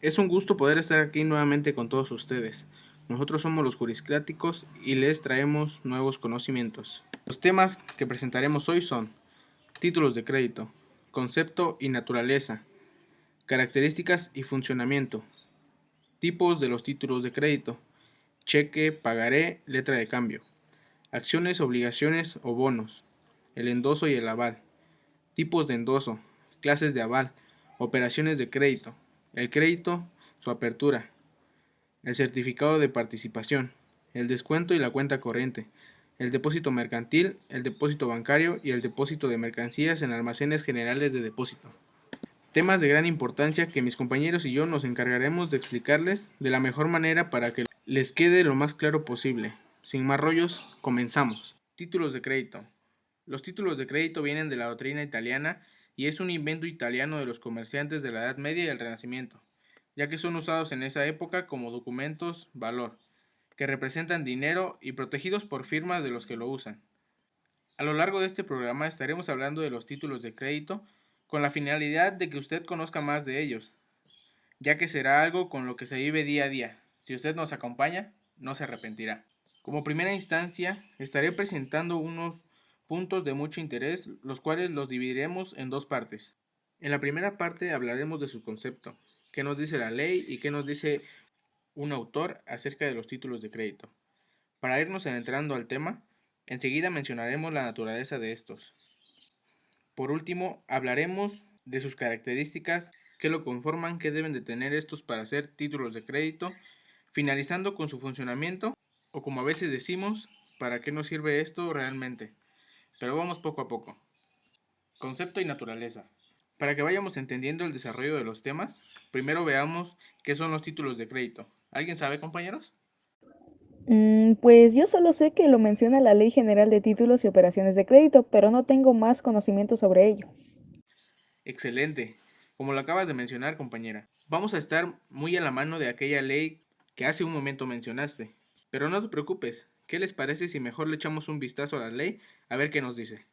Es un gusto poder estar aquí nuevamente con todos ustedes. Nosotros somos los Juriscráticos y les traemos nuevos conocimientos. Los temas que presentaremos hoy son títulos de crédito, concepto y naturaleza, características y funcionamiento, tipos de los títulos de crédito, cheque, pagaré, letra de cambio, acciones, obligaciones o bonos, el endoso y el aval, tipos de endoso, clases de aval, operaciones de crédito, el crédito, su apertura, el certificado de participación, el descuento y la cuenta corriente, el depósito mercantil, el depósito bancario y el depósito de mercancías en almacenes generales de depósito. Temas de gran importancia que mis compañeros y yo nos encargaremos de explicarles de la mejor manera para que les quede lo más claro posible. Sin más rollos, comenzamos. Títulos de crédito. Los títulos de crédito vienen de la doctrina italiana y es un invento italiano de los comerciantes de la Edad Media y el Renacimiento, ya que son usados en esa época como documentos valor, que representan dinero y protegidos por firmas de los que lo usan. A lo largo de este programa estaremos hablando de los títulos de crédito con la finalidad de que usted conozca más de ellos, ya que será algo con lo que se vive día a día. Si usted nos acompaña, no se arrepentirá. Como primera instancia, estaré presentando unos puntos de mucho interés, los cuales los dividiremos en dos partes. En la primera parte hablaremos de su concepto, qué nos dice la ley y qué nos dice un autor acerca de los títulos de crédito. Para irnos adentrando al tema, enseguida mencionaremos la naturaleza de estos. Por último, hablaremos de sus características, qué lo conforman, qué deben de tener estos para ser títulos de crédito, finalizando con su funcionamiento, o como a veces decimos, para qué nos sirve esto realmente. Pero vamos poco a poco. Concepto y naturaleza. Para que vayamos entendiendo el desarrollo de los temas, primero veamos qué son los títulos de crédito. ¿Alguien sabe, compañeros? Pues yo solo sé que lo menciona la Ley General de Títulos y Operaciones de Crédito, pero no tengo más conocimiento sobre ello. Excelente. Como lo acabas de mencionar, compañera, vamos a estar muy a la mano de aquella ley que hace un momento mencionaste. Pero no te preocupes, ¿qué les parece si mejor le echamos un vistazo a la ley a ver qué nos dice?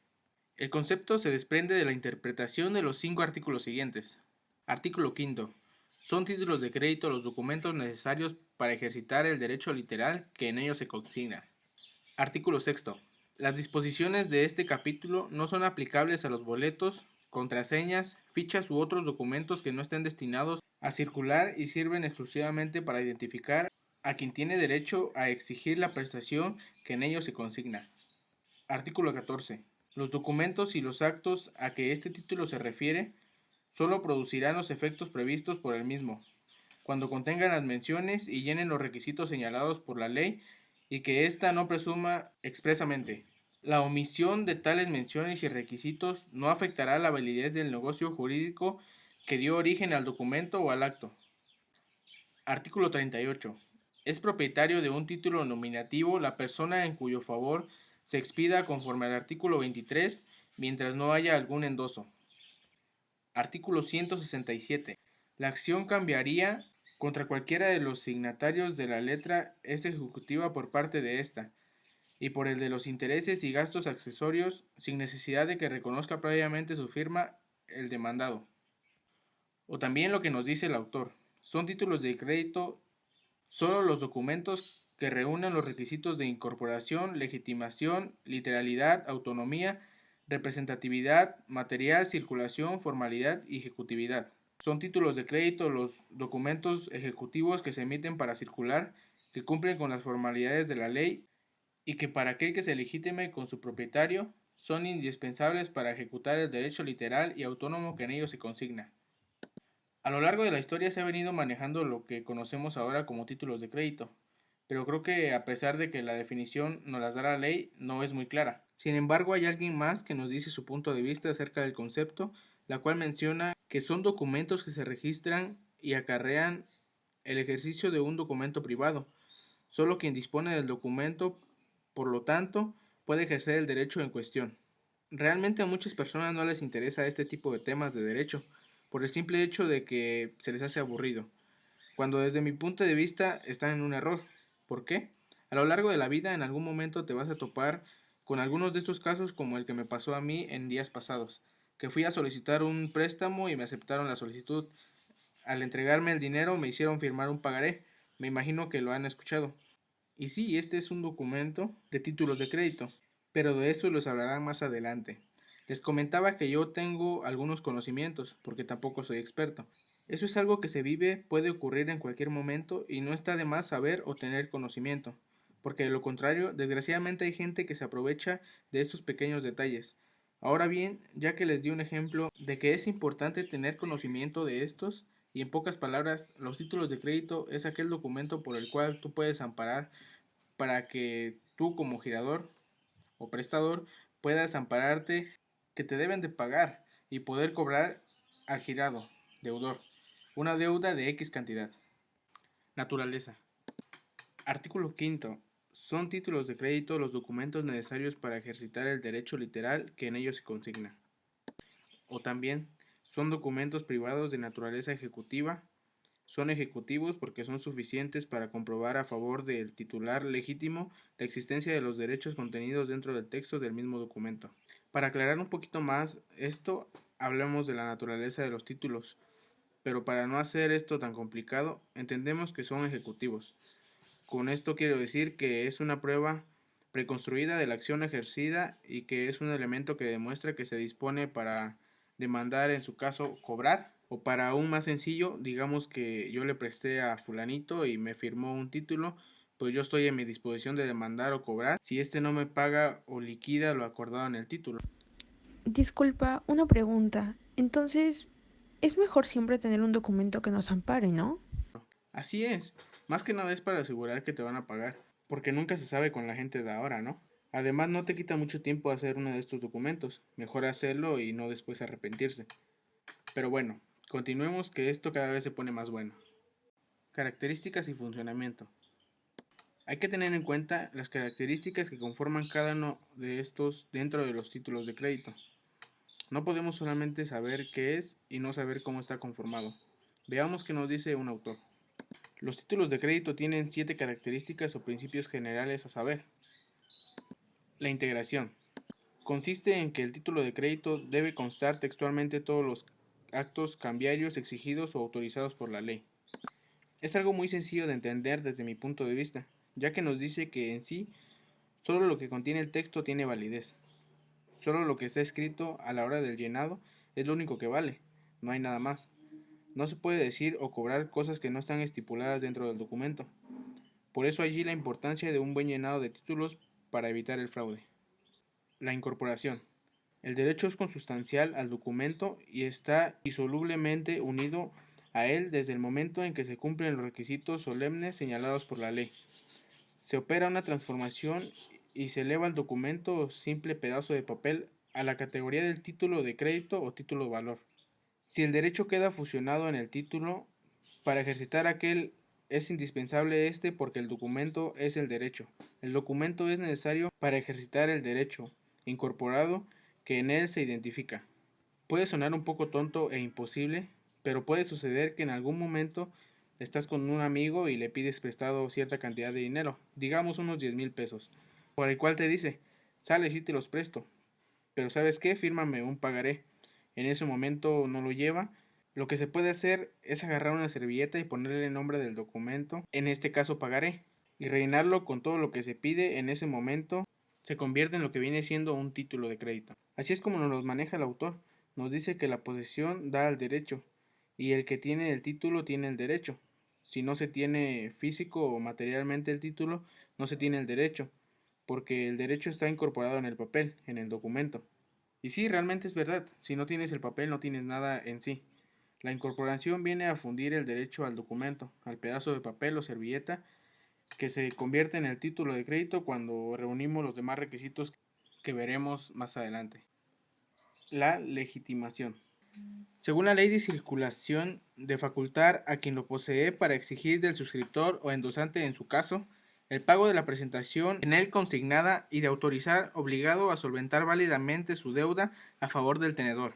El concepto se desprende de la interpretación de los 5 siguientes. Artículo quinto. Son títulos de crédito los documentos necesarios para ejercitar el derecho literal que en ellos se consigna. Artículo sexto. Las disposiciones de este capítulo no son aplicables a los boletos, contraseñas, fichas u otros documentos que no estén destinados a circular y sirven exclusivamente para identificar a quien tiene derecho a exigir la prestación que en ellos se consigna. Artículo 14. Los documentos y los actos a que este título se refiere solo producirán los efectos previstos por el mismo, cuando contengan las menciones y llenen los requisitos señalados por la ley y que ésta no presuma expresamente. La omisión de tales menciones y requisitos no afectará la validez del negocio jurídico que dio origen al documento o al acto. Artículo 38. Es propietario de un título nominativo la persona en cuyo favor se expida conforme al artículo 23 mientras no haya algún endoso. Artículo 167. La acción cambiaría contra cualquiera de los signatarios de la letra es ejecutiva por parte de ésta, y por el de los intereses y gastos accesorios, sin necesidad de que reconozca previamente su firma el demandado. O también lo que nos dice el autor. Son títulos de crédito solo los documentos que reúnan los requisitos de incorporación, legitimación, literalidad, autonomía, representatividad, material, circulación, formalidad y ejecutividad. Son títulos de crédito los documentos ejecutivos que se emiten para circular, que cumplen con las formalidades de la ley y que para aquel que se legitime con su propietario son indispensables para ejecutar el derecho literal y autónomo que en ellos se consigna. A lo largo de la historia se ha venido manejando lo que conocemos ahora como títulos de crédito, pero creo que a pesar de que la definición nos las da la ley, no es muy clara. Sin embargo, hay alguien más que nos dice su punto de vista acerca del concepto, la cual menciona que son documentos que se registran y acarrean el ejercicio de un documento privado. Solo quien dispone del documento, por lo tanto, puede ejercer el derecho en cuestión. Realmente a muchas personas no les interesa este tipo de temas de derecho, por el simple hecho de que se les hace aburrido, cuando desde mi punto de vista están en un error. ¿Por qué? A lo largo de la vida en algún momento te vas a topar con algunos de estos casos como el que me pasó a mí en días pasados, que fui a solicitar un préstamo y me aceptaron la solicitud. Al entregarme el dinero me hicieron firmar un pagaré. Me imagino que lo han escuchado. Y sí, este es un documento de títulos de crédito, pero de eso los hablarán más adelante. Les comentaba que yo tengo algunos conocimientos, porque tampoco soy experto. Eso es algo que se vive, puede ocurrir en cualquier momento y no está de más saber o tener conocimiento, porque de lo contrario, desgraciadamente hay gente que se aprovecha de estos pequeños detalles. Ahora bien, ya que les di un ejemplo de que es importante tener conocimiento de estos, y en pocas palabras, los títulos de crédito es aquel documento por el cual tú puedes amparar para que tú como girador o prestador puedas ampararte que te deben de pagar y poder cobrar al girado, deudor, una deuda de X cantidad. Naturaleza. Artículo quinto. Son títulos de crédito los documentos necesarios para ejercitar el derecho literal que en ellos se consigna. O también, son documentos privados de naturaleza ejecutiva. Son ejecutivos porque son suficientes para comprobar a favor del titular legítimo la existencia de los derechos contenidos dentro del texto del mismo documento. Para aclarar un poquito más esto, hablemos de la naturaleza de los títulos, pero para no hacer esto tan complicado, entendemos que son ejecutivos. Con esto quiero decir que es una prueba preconstruida de la acción ejercida y que es un elemento que demuestra que se dispone para demandar, en su caso, cobrar, o para aún más sencillo, digamos que yo le presté a fulanito y me firmó un título, pues yo estoy en mi disposición de demandar o cobrar si éste no me paga o liquida lo acordado en el título. Disculpa, una pregunta. Entonces, es mejor siempre tener un documento que nos ampare, ¿no? Así es, más que nada es para asegurar que te van a pagar, porque nunca se sabe con la gente de ahora, ¿no? Además no te quita mucho tiempo hacer uno de estos documentos, mejor hacerlo y no después arrepentirse. Pero bueno, continuemos que esto cada vez se pone más bueno. Características y funcionamiento. Hay que tener en cuenta las características que conforman cada uno de estos dentro de los títulos de crédito. No podemos solamente saber qué es y no saber cómo está conformado. Veamos qué nos dice un autor. Los títulos de crédito tienen 7 características o principios generales a saber. La integración. Consiste en que el título de crédito debe constar textualmente todos los actos cambiarios exigidos o autorizados por la ley. Es algo muy sencillo de entender desde mi punto de vista, ya que nos dice que en sí solo lo que contiene el texto tiene validez. Solo lo que está escrito a la hora del llenado es lo único que vale, no hay nada más. No se puede decir o cobrar cosas que no están estipuladas dentro del documento. Por eso allí la importancia de un buen llenado de títulos para evitar el fraude. La incorporación. El derecho es consustancial al documento y está disolublemente unido a él desde el momento en que se cumplen los requisitos solemnes señalados por la ley. Se opera una transformación y se eleva el documento o simple pedazo de papel a la categoría del título de crédito o título de valor. Si el derecho queda fusionado en el título, para ejercitar aquel es indispensable este porque el documento es el derecho. El documento es necesario para ejercitar el derecho incorporado que en él se identifica. Puede sonar un poco tonto e imposible, pero puede suceder que en algún momento estás con un amigo y le pides prestado cierta cantidad de dinero, digamos unos 10,000 pesos, por el cual te dice, sale y te los presto, pero ¿sabes qué? Fírmame un pagaré. En ese momento no lo lleva. Lo que se puede hacer es agarrar una servilleta y ponerle el nombre del documento, en este caso pagaré, y rellenarlo con todo lo que se pide en ese momento. Se convierte en lo que viene siendo un título de crédito. Así es como nos los maneja el autor. Nos dice que la posesión da al derecho y el que tiene el título tiene el derecho. Si no se tiene físico o materialmente el título, no se tiene el derecho, porque el derecho está incorporado en el papel, en el documento. Y sí, realmente es verdad, si no tienes el papel no tienes nada en sí. La incorporación viene a fundir el derecho al documento, al pedazo de papel o servilleta, que se convierte en el título de crédito cuando reunimos los demás requisitos que veremos más adelante. La legitimación. Según la ley de circulación, de facultar a quien lo posee para exigir del suscriptor o endosante en su caso, el pago de la presentación en él consignada y de autorizar obligado a solventar válidamente su deuda a favor del tenedor.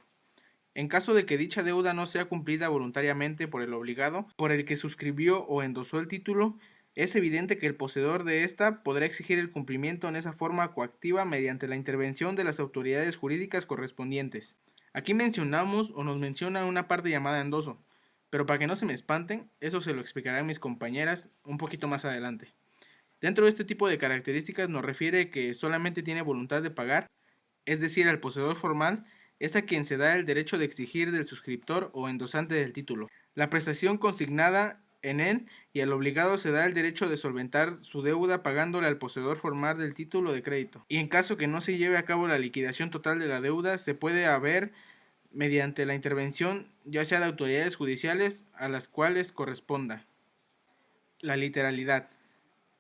En caso de que dicha deuda no sea cumplida voluntariamente por el obligado, por el que suscribió o endosó el título, es evidente que el poseedor de ésta podrá exigir el cumplimiento en esa forma coactiva mediante la intervención de las autoridades jurídicas correspondientes. Aquí mencionamos o nos menciona una parte llamada endoso, Pero para que no se me espanten, eso se lo explicarán mis compañeras un poquito más adelante. Dentro de este tipo de características nos refiere que solamente tiene voluntad de pagar, es decir, al poseedor formal es a quien se da el derecho de exigir del suscriptor o endosante del título la prestación consignada en él, y al obligado se da el derecho de solventar su deuda pagándole al poseedor formal del título de crédito. Y en caso que no se lleve a cabo la liquidación total de la deuda, se puede haber mediante la intervención ya sea de autoridades judiciales a las cuales corresponda. La literalidad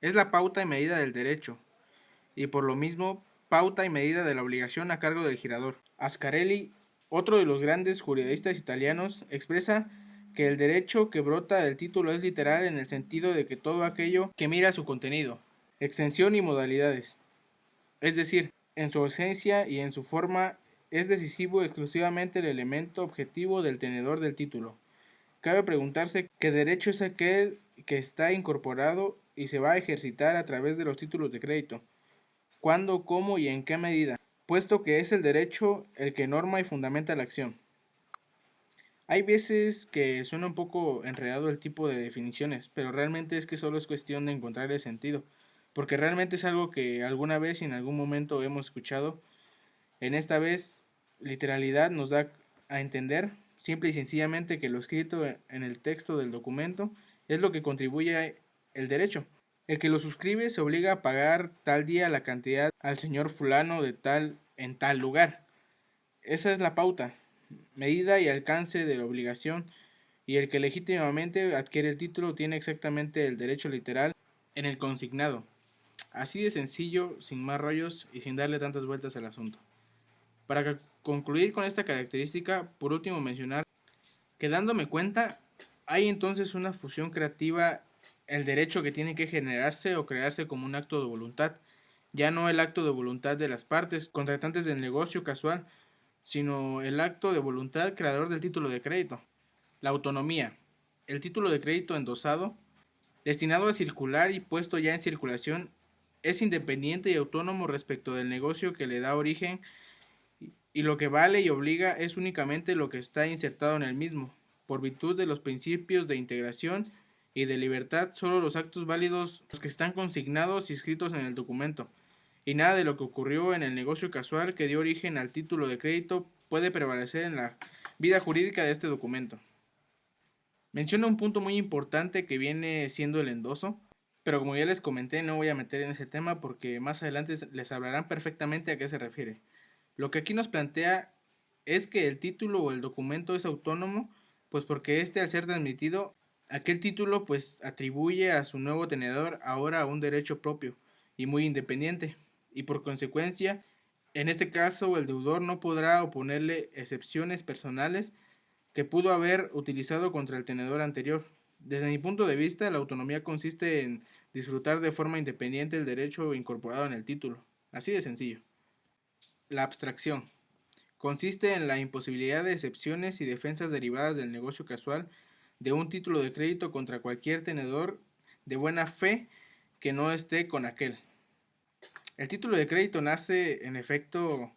es la pauta y medida del derecho, y por lo mismo pauta y medida de la obligación a cargo del girador. Ascarelli, otro de los grandes juristas italianos, expresa que el derecho que brota del título es literal en el sentido de que todo aquello que mira su contenido, extensión y modalidades, es decir, en su esencia y en su forma, es decisivo exclusivamente el elemento objetivo del tenedor del título. Cabe preguntarse qué derecho es aquel que está incorporado y se va a ejercitar a través de los títulos de crédito, cuándo, cómo y en qué medida, puesto que es el derecho el que norma y fundamenta la acción. Hay veces que suena un poco enredado el tipo de definiciones, pero realmente es que solo es cuestión de encontrar el sentido, porque realmente es algo que alguna vez y en algún momento hemos escuchado. En esta vez, literalidad nos da a entender simple y sencillamente que lo escrito en el texto del documento es lo que contribuye el derecho. El que lo suscribe se obliga a pagar tal día la cantidad al señor fulano de tal en tal lugar. Esa es la pauta, medida y alcance de la obligación, y el que legítimamente adquiere el título tiene exactamente el derecho literal en el consignado. Así de sencillo, sin más rollos y sin darle tantas vueltas al asunto. Para concluir con esta característica, por último mencionar que dándome cuenta, hay entonces una fusión creativa, el derecho que tiene que generarse o crearse como un acto de voluntad, ya no el acto de voluntad de las partes contratantes del negocio casual, sino el acto de voluntad creador del título de crédito. La autonomía, el título de crédito endosado, destinado a circular y puesto ya en circulación, es independiente y autónomo respecto del negocio que le da origen, y lo que vale y obliga es únicamente lo que está insertado en el mismo. Por virtud de los principios de integración y de libertad, solo los actos válidos los que están consignados y escritos en el documento, y nada de lo que ocurrió en el negocio casual que dio origen al título de crédito puede prevalecer en la vida jurídica de este documento. Menciona un punto muy importante que viene siendo el endoso, pero como ya les comenté no voy a meter en ese tema porque más adelante les hablarán perfectamente a qué se refiere. Lo que aquí nos plantea es que el título o el documento es autónomo, pues porque este al ser transmitido, aquel título pues atribuye a su nuevo tenedor ahora un derecho propio y muy independiente, y por consecuencia, en este caso el deudor no podrá oponerle excepciones personales que pudo haber utilizado contra el tenedor anterior. Desde mi punto de vista, la autonomía consiste en disfrutar de forma independiente el derecho incorporado en el título. Así de sencillo. La abstracción consiste en la imposibilidad de excepciones y defensas derivadas del negocio casual de un título de crédito contra cualquier tenedor de buena fe que no esté con aquel. El título de crédito nace, en efecto,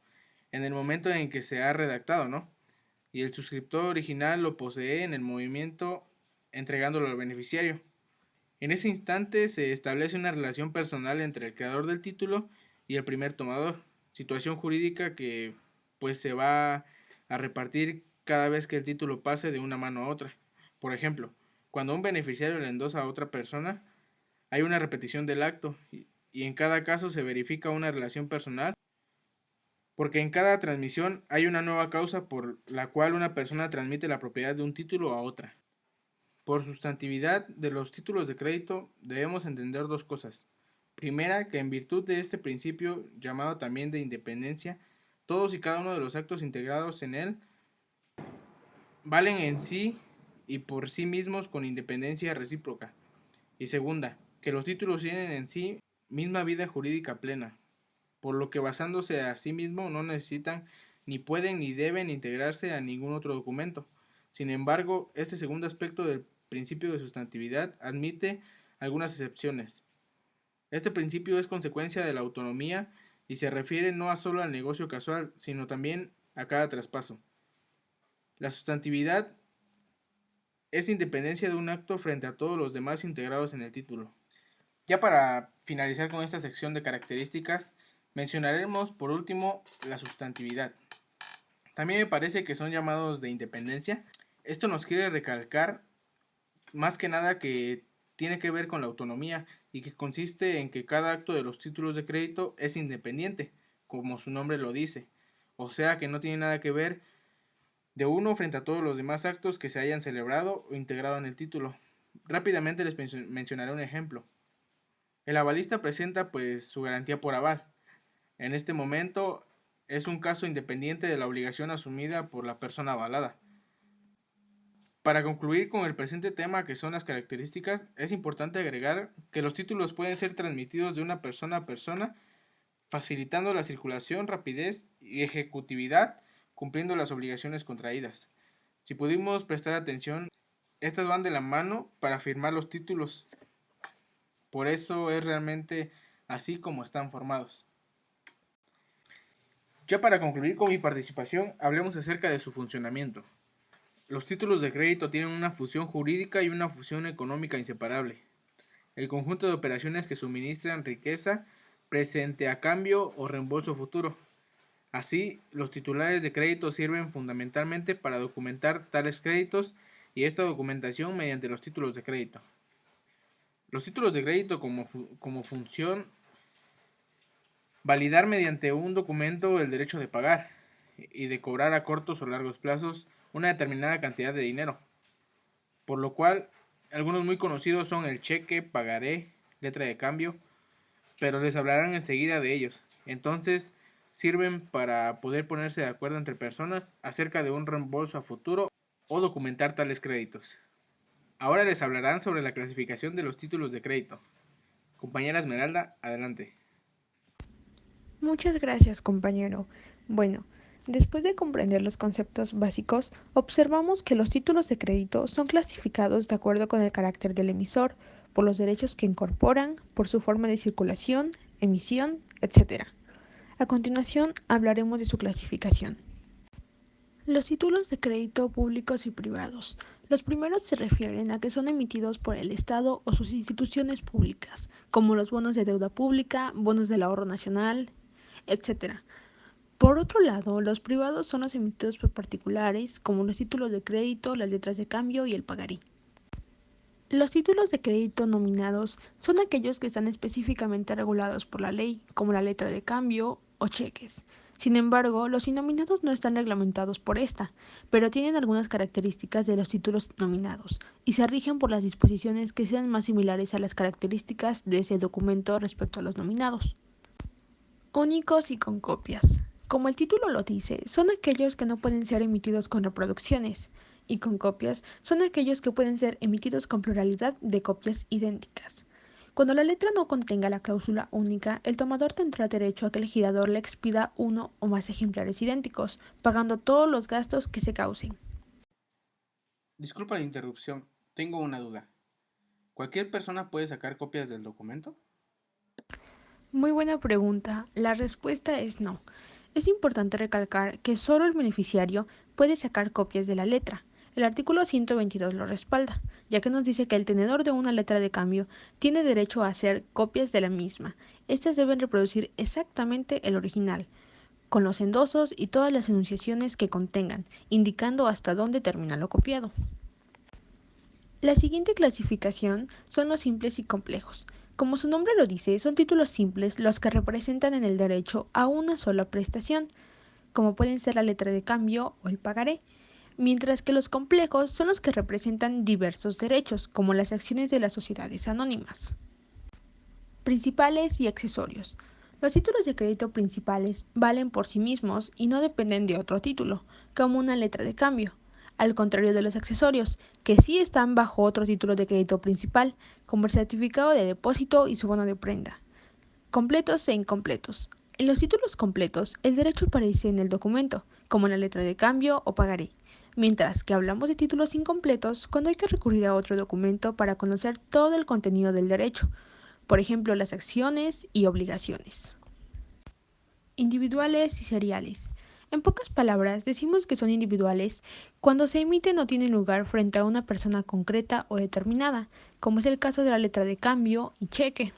en el momento en que se ha redactado, ¿no? Y el suscriptor original lo posee en el movimiento entregándolo al beneficiario. En ese instante se establece una relación personal entre el creador del título y el primer tomador, situación jurídica que pues se va a repartir cada vez que el título pase de una mano a otra. Por ejemplo, cuando un beneficiario le endosa a otra persona, hay una repetición del acto y en cada caso se verifica una relación personal, porque en cada transmisión hay una nueva causa por la cual una persona transmite la propiedad de un título a otra. Por sustantividad de los títulos de crédito debemos entender dos cosas. Primera, que en virtud de este principio, llamado también de independencia, todos y cada uno de los actos integrados en él valen en sí y por sí mismos con independencia recíproca. Y segunda, que los títulos tienen en sí misma vida jurídica plena, por lo que basándose a sí mismo no necesitan ni pueden ni deben integrarse a ningún otro documento. Sin embargo, este segundo aspecto del principio de sustantividad admite algunas excepciones. Este principio es consecuencia de la autonomía y se refiere no a solo al negocio casual, sino también a cada traspaso. La sustantividad es independencia de un acto frente a todos los demás integrados en el título. Ya para finalizar con esta sección de características, mencionaremos por último la sustantividad. También me parece que son llamados de independencia. Esto nos quiere recalcar más que nada que tiene que ver con la autonomía y que consiste en que cada acto de los títulos de crédito es independiente, como su nombre lo dice. O sea que no tiene nada que ver de uno frente a todos los demás actos que se hayan celebrado o integrado en el título. Rápidamente les mencionaré un ejemplo. El avalista presenta pues su garantía por aval. En este momento es un caso independiente de la obligación asumida por la persona avalada. Para concluir con el presente tema, que son las características, es importante agregar que los títulos pueden ser transmitidos de una persona a persona, facilitando la circulación, rapidez y ejecutividad, cumpliendo las obligaciones contraídas. Si pudimos prestar atención, estas van de la mano para firmar los títulos. Por eso es realmente así como están formados. Ya para concluir con mi participación, hablemos acerca de su funcionamiento. Los títulos de crédito tienen una función jurídica y una función económica inseparable. El conjunto de operaciones que suministran riqueza presente a cambio o reembolso futuro. Así, los titulares de crédito sirven fundamentalmente para documentar tales créditos y esta documentación mediante los títulos de crédito. Los títulos de crédito como función, validar mediante un documento el derecho de pagar y de cobrar a cortos o largos plazos una determinada cantidad de dinero, por lo cual algunos muy conocidos son el cheque, pagaré, letra de cambio, pero les hablarán enseguida de ellos. Entonces sirven para poder ponerse de acuerdo entre personas acerca de un reembolso a futuro o documentar tales créditos. Ahora les hablarán sobre la clasificación de los títulos de crédito. Compañera Esmeralda, adelante. Muchas gracias, compañero. Bueno, después de comprender los conceptos básicos, observamos que los títulos de crédito son clasificados de acuerdo con el carácter del emisor, por los derechos que incorporan, por su forma de circulación, emisión, etc. A continuación, hablaremos de su clasificación. Los títulos de crédito públicos y privados. Los primeros se refieren a que son emitidos por el Estado o sus instituciones públicas, como los bonos de deuda pública, bonos del ahorro nacional, etc. Por otro lado, los privados son los emitidos por particulares, como los títulos de crédito, las letras de cambio y el pagarí. Los títulos de crédito nominados son aquellos que están específicamente regulados por la ley, como la letra de cambio o cheques. Sin embargo, los innominados no están reglamentados por esta, pero tienen algunas características de los títulos nominados y se rigen por las disposiciones que sean más similares a las características de ese documento respecto a los nominados. Únicos y con copias. Como el título lo dice, son aquellos que no pueden ser emitidos con reproducciones, y con copias son aquellos que pueden ser emitidos con pluralidad de copias idénticas. Cuando la letra no contenga la cláusula única, el tomador tendrá derecho a que el girador le expida uno o más ejemplares idénticos, pagando todos los gastos que se causen. Disculpa la interrupción, tengo una duda. ¿Cualquier persona puede sacar copias del documento? Muy buena pregunta. La respuesta es no. Es importante recalcar que solo el beneficiario puede sacar copias de la letra. El artículo 122 lo respalda, ya que nos dice que el tenedor de una letra de cambio tiene derecho a hacer copias de la misma. Estas deben reproducir exactamente el original, con los endosos y todas las enunciaciones que contengan, indicando hasta dónde termina lo copiado. La siguiente clasificación son los simples y complejos. Como su nombre lo dice, son títulos simples los que representan en el derecho a una sola prestación, como pueden ser la letra de cambio o el pagaré, mientras que los complejos son los que representan diversos derechos, como las acciones de las sociedades anónimas. Principales y accesorios. Los títulos de crédito principales valen por sí mismos y no dependen de otro título, como una letra de cambio, al contrario de los accesorios, que sí están bajo otro título de crédito principal, como el certificado de depósito y su bono de prenda. Completos e incompletos. En los títulos completos, el derecho aparece en el documento, como en la letra de cambio o pagaré, mientras que hablamos de títulos incompletos cuando hay que recurrir a otro documento para conocer todo el contenido del derecho, por ejemplo, las acciones y obligaciones. Individuales y seriales. En pocas palabras, decimos que son individuales cuando se emiten o tienen lugar frente a una persona concreta o determinada, como es el caso de la letra de cambio y cheque.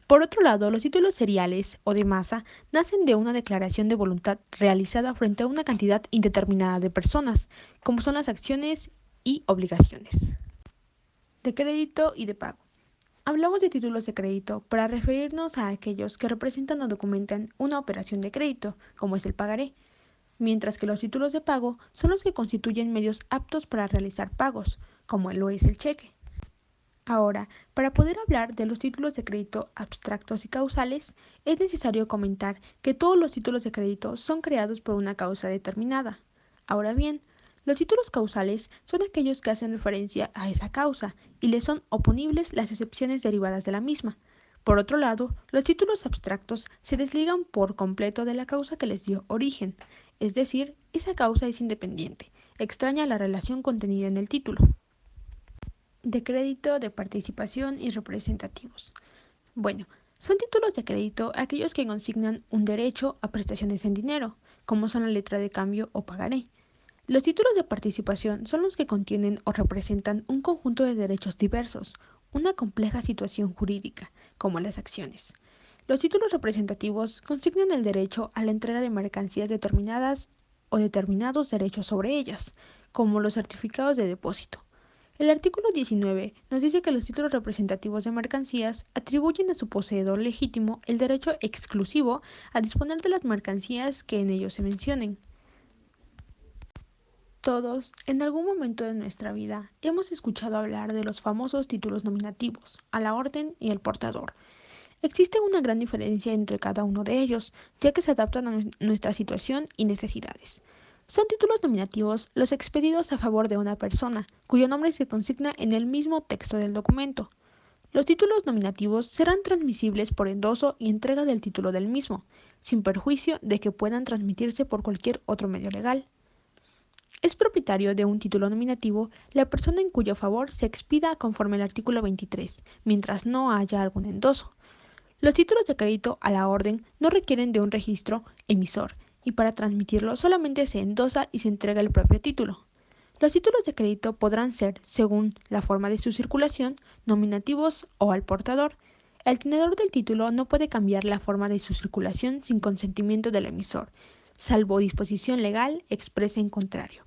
Por otro lado, los títulos seriales o de masa nacen de una declaración de voluntad realizada frente a una cantidad indeterminada de personas, como son las acciones y obligaciones. De crédito y de pago. Hablamos de títulos de crédito para referirnos a aquellos que representan o documentan una operación de crédito, como es el pagaré, mientras que los títulos de pago son los que constituyen medios aptos para realizar pagos, como lo es el cheque. Ahora, para poder hablar de los títulos de crédito abstractos y causales, es necesario comentar que todos los títulos de crédito son creados por una causa determinada. Ahora bien, los títulos causales son aquellos que hacen referencia a esa causa y les son oponibles las excepciones derivadas de la misma. Por otro lado, los títulos abstractos se desligan por completo de la causa que les dio origen, es decir, esa causa es independiente, extraña a la relación contenida en el título. De crédito, de participación y representativos. Bueno, son títulos de crédito aquellos que consignan un derecho a prestaciones en dinero, como son la letra de cambio o pagaré. Los títulos de participación son los que contienen o representan un conjunto de derechos diversos, una compleja situación jurídica, como las acciones. Los títulos representativos consignan el derecho a la entrega de mercancías determinadas o determinados derechos sobre ellas, como los certificados de depósito. El artículo 19 nos dice que los títulos representativos de mercancías atribuyen a su poseedor legítimo el derecho exclusivo a disponer de las mercancías que en ellos se mencionen. Todos, en algún momento de nuestra vida, hemos escuchado hablar de los famosos títulos nominativos, a la orden y al portador. Existe una gran diferencia entre cada uno de ellos, ya que se adaptan a nuestra situación y necesidades. Son títulos nominativos los expedidos a favor de una persona, cuyo nombre se consigna en el mismo texto del documento. Los títulos nominativos serán transmisibles por endoso y entrega del título del mismo, sin perjuicio de que puedan transmitirse por cualquier otro medio legal. Es propietario de un título nominativo la persona en cuyo favor se expida conforme al artículo 23, mientras no haya algún endoso. Los títulos de crédito a la orden no requieren de un registro emisor, y para transmitirlo solamente se endosa y se entrega el propio título. Los títulos de crédito podrán ser, según la forma de su circulación, nominativos o al portador. El tenedor del título no puede cambiar la forma de su circulación sin consentimiento del emisor, salvo disposición legal expresa en contrario.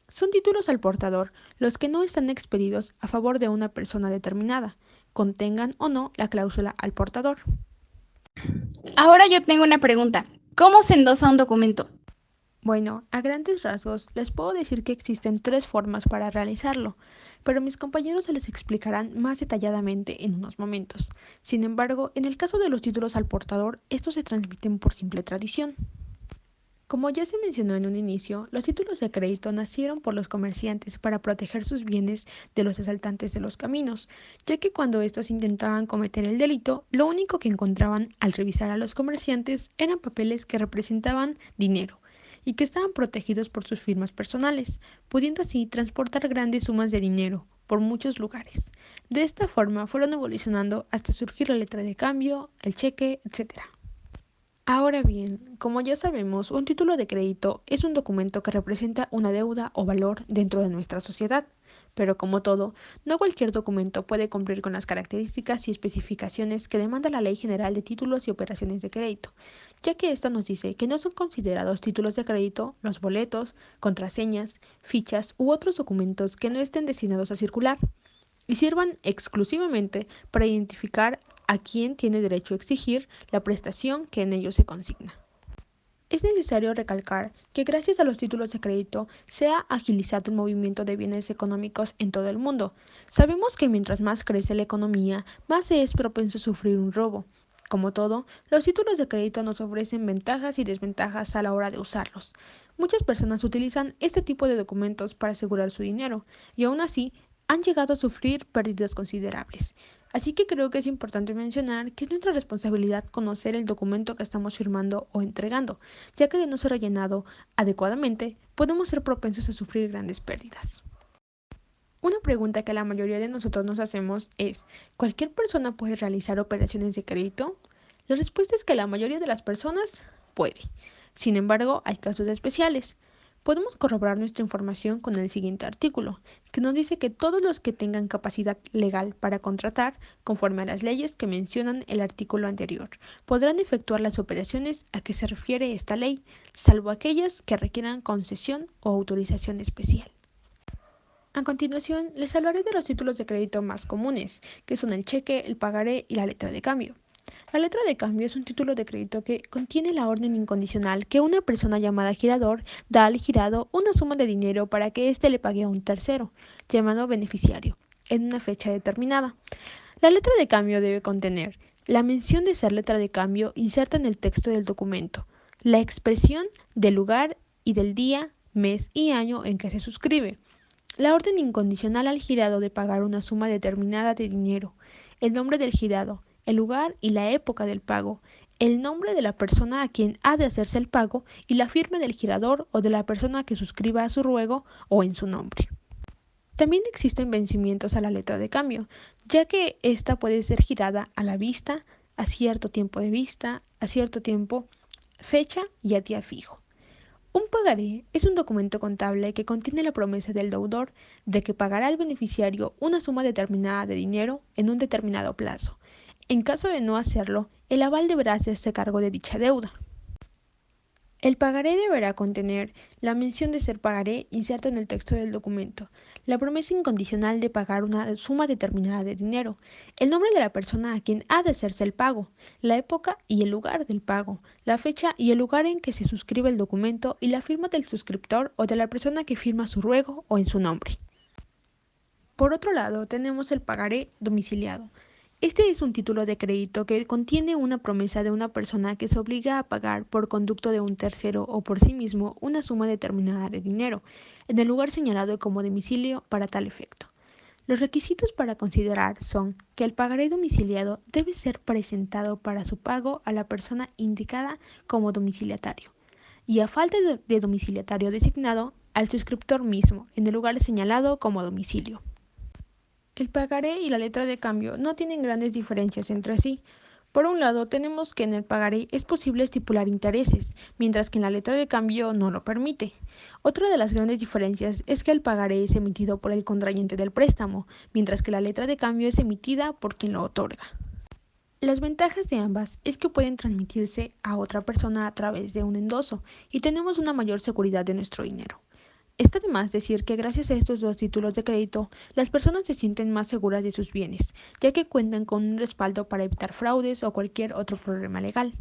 Son títulos al portador los que no están expedidos a favor de una persona determinada, contengan o no la cláusula al portador. Ahora yo tengo una pregunta. ¿Cómo se endosa un documento? Bueno, a grandes rasgos les puedo decir que existen 3 formas para realizarlo, pero mis compañeros se les explicarán más detalladamente en unos momentos. Sin embargo, en el caso de los títulos al portador, estos se transmiten por simple tradición. Como ya se mencionó en un inicio, los títulos de crédito nacieron por los comerciantes para proteger sus bienes de los asaltantes de los caminos, ya que cuando estos intentaban cometer el delito, lo único que encontraban al revisar a los comerciantes eran papeles que representaban dinero y que estaban protegidos por sus firmas personales, pudiendo así transportar grandes sumas de dinero por muchos lugares. De esta forma fueron evolucionando hasta surgir la letra de cambio, el cheque, etc. Ahora bien, como ya sabemos, un título de crédito es un documento que representa una deuda o valor dentro de nuestra sociedad, pero como todo, no cualquier documento puede cumplir con las características y especificaciones que demanda la Ley General de Títulos y Operaciones de Crédito, ya que esta nos dice que no son considerados títulos de crédito los boletos, contraseñas, fichas u otros documentos que no estén destinados a circular y sirvan exclusivamente para identificar a quién tiene derecho a exigir la prestación que en ellos se consigna. Es necesario recalcar que gracias a los títulos de crédito se ha agilizado el movimiento de bienes económicos en todo el mundo. Sabemos que mientras más crece la economía, más se es propenso a sufrir un robo. Como todo, los títulos de crédito nos ofrecen ventajas y desventajas a la hora de usarlos. Muchas personas utilizan este tipo de documentos para asegurar su dinero y aún así han llegado a sufrir pérdidas considerables. Así que creo que es importante mencionar que es nuestra responsabilidad conocer el documento que estamos firmando o entregando, ya que de no ser rellenado adecuadamente, podemos ser propensos a sufrir grandes pérdidas. Una pregunta que la mayoría de nosotros nos hacemos es, ¿cualquier persona puede realizar operaciones de crédito? La respuesta es que la mayoría de las personas puede. Sin embargo, hay casos especiales. Podemos corroborar nuestra información con el siguiente artículo, que nos dice que todos los que tengan capacidad legal para contratar, conforme a las leyes que mencionan el artículo anterior, podrán efectuar las operaciones a que se refiere esta ley, salvo aquellas que requieran concesión o autorización especial. A continuación, les hablaré de los títulos de crédito más comunes, que son el cheque, el pagaré y la letra de cambio. La letra de cambio es un título de crédito que contiene la orden incondicional que una persona llamada girador da al girado una suma de dinero para que éste le pague a un tercero, llamado beneficiario, en una fecha determinada. La letra de cambio debe contener la mención de ser letra de cambio inserta en el texto del documento, la expresión del lugar y del día, mes y año en que se suscribe, la orden incondicional al girado de pagar una suma determinada de dinero, el nombre del girado, el lugar y la época del pago, el nombre de la persona a quien ha de hacerse el pago y la firma del girador o de la persona que suscriba a su ruego o en su nombre. También existen vencimientos a la letra de cambio, ya que ésta puede ser girada a la vista, a cierto tiempo de vista, a cierto tiempo, fecha y a día fijo. Un pagaré es un documento contable que contiene la promesa del deudor de que pagará al beneficiario una suma determinada de dinero en un determinado plazo. En caso de no hacerlo, el aval deberá hacerse cargo de dicha deuda. El pagaré deberá contener la mención de ser pagaré inserta en el texto del documento, la promesa incondicional de pagar una suma determinada de dinero, el nombre de la persona a quien ha de hacerse el pago, la época y el lugar del pago, la fecha y el lugar en que se suscribe el documento y la firma del suscriptor o de la persona que firma su ruego o en su nombre. Por otro lado, tenemos el pagaré domiciliado. Este es un título de crédito que contiene una promesa de una persona que se obliga a pagar por conducto de un tercero o por sí mismo una suma determinada de dinero, en el lugar señalado como domicilio para tal efecto. Los requisitos para considerar son que el pagaré domiciliado debe ser presentado para su pago a la persona indicada como domiciliatario, y a falta de domiciliatario designado, al suscriptor mismo, en el lugar señalado como domicilio. El pagaré y la letra de cambio no tienen grandes diferencias entre sí. Por un lado, tenemos que en el pagaré es posible estipular intereses, mientras que en la letra de cambio no lo permite. Otra de las grandes diferencias es que el pagaré es emitido por el contrayente del préstamo, mientras que la letra de cambio es emitida por quien lo otorga. Las ventajas de ambas es que pueden transmitirse a otra persona a través de un endoso y tenemos una mayor seguridad de nuestro dinero. Está de más decir que gracias a estos dos títulos de crédito, las personas se sienten más seguras de sus bienes, ya que cuentan con un respaldo para evitar fraudes o cualquier otro problema legal.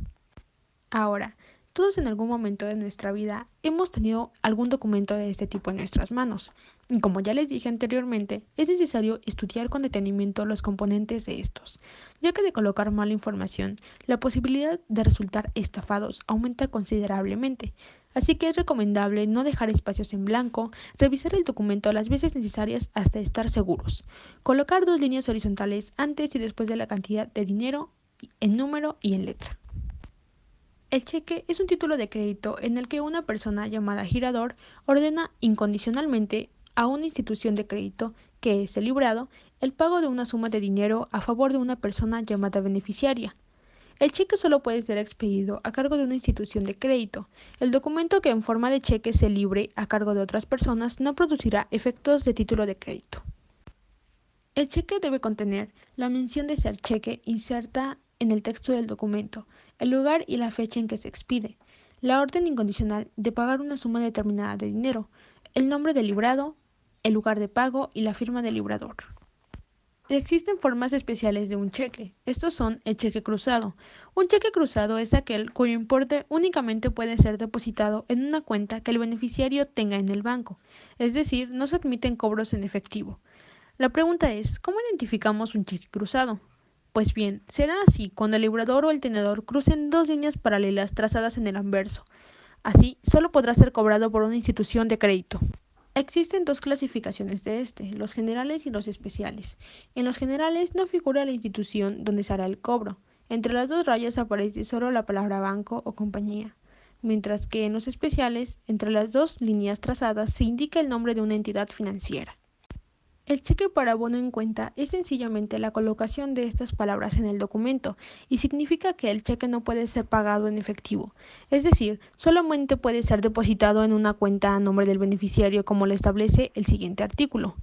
Ahora, todos en algún momento de nuestra vida hemos tenido algún documento de este tipo en nuestras manos, y como ya les dije anteriormente, es necesario estudiar con detenimiento los componentes de estos, ya que de colocar mala información, la posibilidad de resultar estafados aumenta considerablemente. Así que es recomendable no dejar espacios en blanco, revisar el documento las veces necesarias hasta estar seguros, colocar dos líneas horizontales antes y después de la cantidad de dinero en número y en letra. El cheque es un título de crédito en el que una persona llamada girador ordena incondicionalmente a una institución de crédito, que es el librado, el pago de una suma de dinero a favor de una persona llamada beneficiaria. El cheque solo puede ser expedido a cargo de una institución de crédito. El documento que en forma de cheque se libre a cargo de otras personas no producirá efectos de título de crédito. El cheque debe contener la mención de ser cheque inserta en el texto del documento, el lugar y la fecha en que se expide, la orden incondicional de pagar una suma determinada de dinero, el nombre del librado, el lugar de pago y la firma del librador. Existen formas especiales de un cheque. Estos son el cheque cruzado. Un cheque cruzado es aquel cuyo importe únicamente puede ser depositado en una cuenta que el beneficiario tenga en el banco, es decir, no se admiten cobros en efectivo. La pregunta es, ¿cómo identificamos un cheque cruzado? Pues bien, será así cuando el librador o el tenedor crucen dos líneas paralelas trazadas en el anverso. Así, solo podrá ser cobrado por una institución de crédito. Existen dos clasificaciones de los generales y los especiales. En los generales no figura la institución donde se hará el cobro. Entre las dos rayas aparece solo la palabra banco o compañía, mientras que en los especiales, entre las dos líneas trazadas, se indica el nombre de una entidad financiera. El cheque para abono en cuenta es sencillamente la colocación de estas palabras en el documento y significa que el cheque no puede ser pagado en efectivo, es decir, solamente puede ser depositado en una cuenta a nombre del beneficiario como lo establece el siguiente artículo.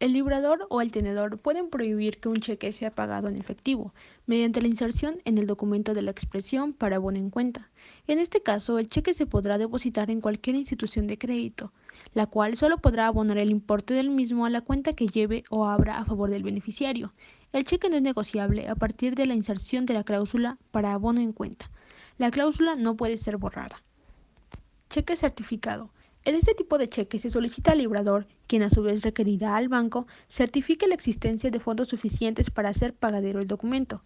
El librador o el tenedor pueden prohibir que un cheque sea pagado en efectivo, mediante la inserción en el documento de la expresión para abono en cuenta. En este caso, el cheque se podrá depositar en cualquier institución de crédito, la cual solo podrá abonar el importe del mismo a la cuenta que lleve o abra a favor del beneficiario. El cheque no es negociable a partir de la inserción de la cláusula para abono en cuenta. La cláusula no puede ser borrada. Cheque certificado. En este tipo de cheque se solicita al librador, quien a su vez requerirá al banco, certifique la existencia de fondos suficientes para hacer pagadero el documento.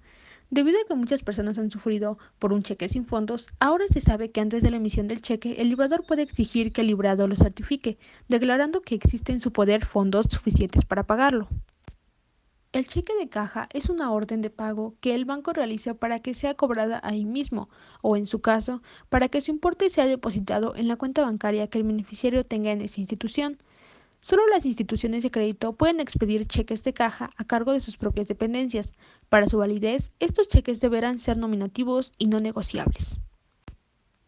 Debido a que muchas personas han sufrido por un cheque sin fondos, ahora se sabe que antes de la emisión del cheque, el librador puede exigir que el librado lo certifique, declarando que existe en su poder fondos suficientes para pagarlo. El cheque de caja es una orden de pago que el banco realiza para que sea cobrada ahí mismo, o en su caso, para que su importe sea depositado en la cuenta bancaria que el beneficiario tenga en esa institución. Solo las instituciones de crédito pueden expedir cheques de caja a cargo de sus propias dependencias. Para su validez, estos cheques deberán ser nominativos y no negociables.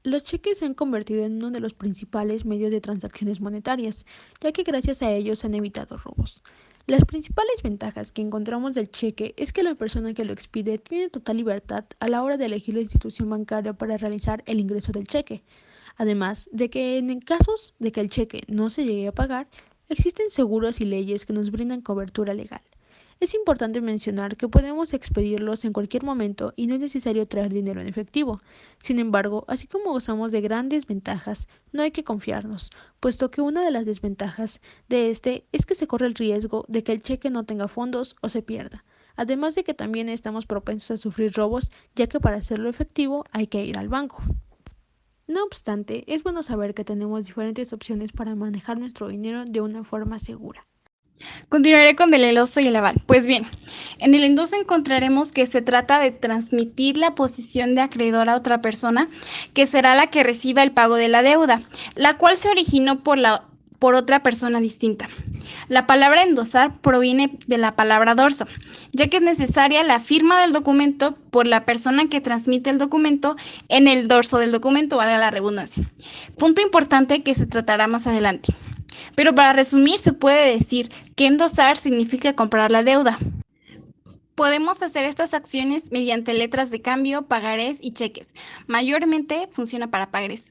Los cheques se han convertido en uno de los principales medios de transacciones monetarias, ya que gracias a ellos se han evitado robos. Las principales ventajas que encontramos del cheque es que la persona que lo expide tiene total libertad a la hora de elegir la institución bancaria para realizar el ingreso del cheque. Además de que en casos de que el cheque no se llegue a pagar, existen seguros y leyes que nos brindan cobertura legal. Es importante mencionar que podemos expedirlos en cualquier momento y no es necesario traer dinero en efectivo. Sin embargo, así como gozamos de grandes ventajas, no hay que confiarnos, puesto que una de las desventajas de este es que se corre el riesgo de que el cheque no tenga fondos o se pierda. Además de que también estamos propensos a sufrir robos, ya que para hacerlo efectivo hay que ir al banco. No obstante, es bueno saber que tenemos diferentes opciones para manejar nuestro dinero de una forma segura. Continuaré con el endoso y el aval. Pues bien, en el endoso encontraremos que se trata de transmitir la posición de acreedor a otra persona, que será la que reciba el pago de la deuda, la cual se originó por otra persona distinta. La palabra endosar proviene de la palabra dorso, ya que es necesaria la firma del documento por la persona que transmite el documento en el dorso del documento, valga la redundancia. Punto importante que se tratará más adelante. Pero para resumir, se puede decir que endosar significa comprar la deuda. Podemos hacer estas acciones mediante letras de cambio, pagarés y cheques. Mayormente funciona para pagarés.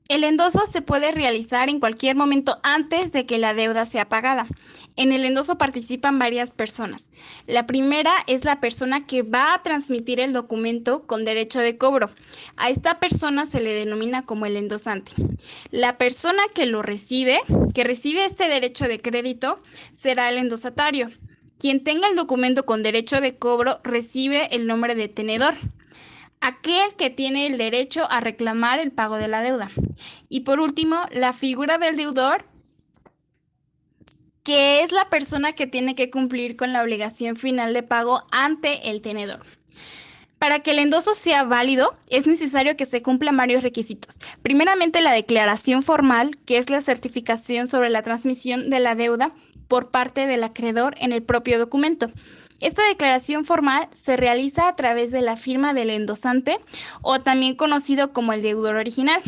El endoso se puede realizar en cualquier momento antes de que la deuda sea pagada. En el endoso participan varias personas. La primera es la persona que va a transmitir el documento con derecho de cobro. A esta persona se le denomina como el endosante. La persona que recibe este derecho de crédito, será el endosatario. Quien tenga el documento con derecho de cobro recibe el nombre de tenedor, aquel que tiene el derecho a reclamar el pago de la deuda. Y por último, la figura del deudor, que es la persona que tiene que cumplir con la obligación final de pago ante el tenedor. Para que el endoso sea válido, es necesario que se cumplan varios requisitos. Primeramente, la declaración formal, que es la certificación sobre la transmisión de la deuda por parte del acreedor en el propio documento. Esta declaración formal se realiza a través de la firma del endosante, o también conocido como el deudor original.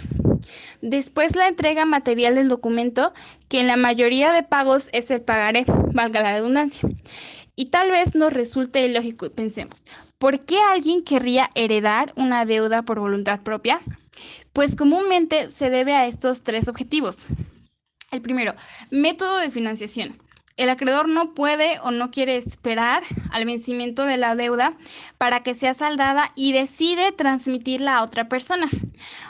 Después, la entrega material del documento, que en la mayoría de pagos es el pagaré, valga la redundancia. Y tal vez nos resulte ilógico y pensemos, ¿por qué alguien querría heredar una deuda por voluntad propia? Pues comúnmente se debe a estos tres objetivos. El primero, método de financiación. El acreedor no puede o no quiere esperar al vencimiento de la deuda para que sea saldada y decide transmitirla a otra persona,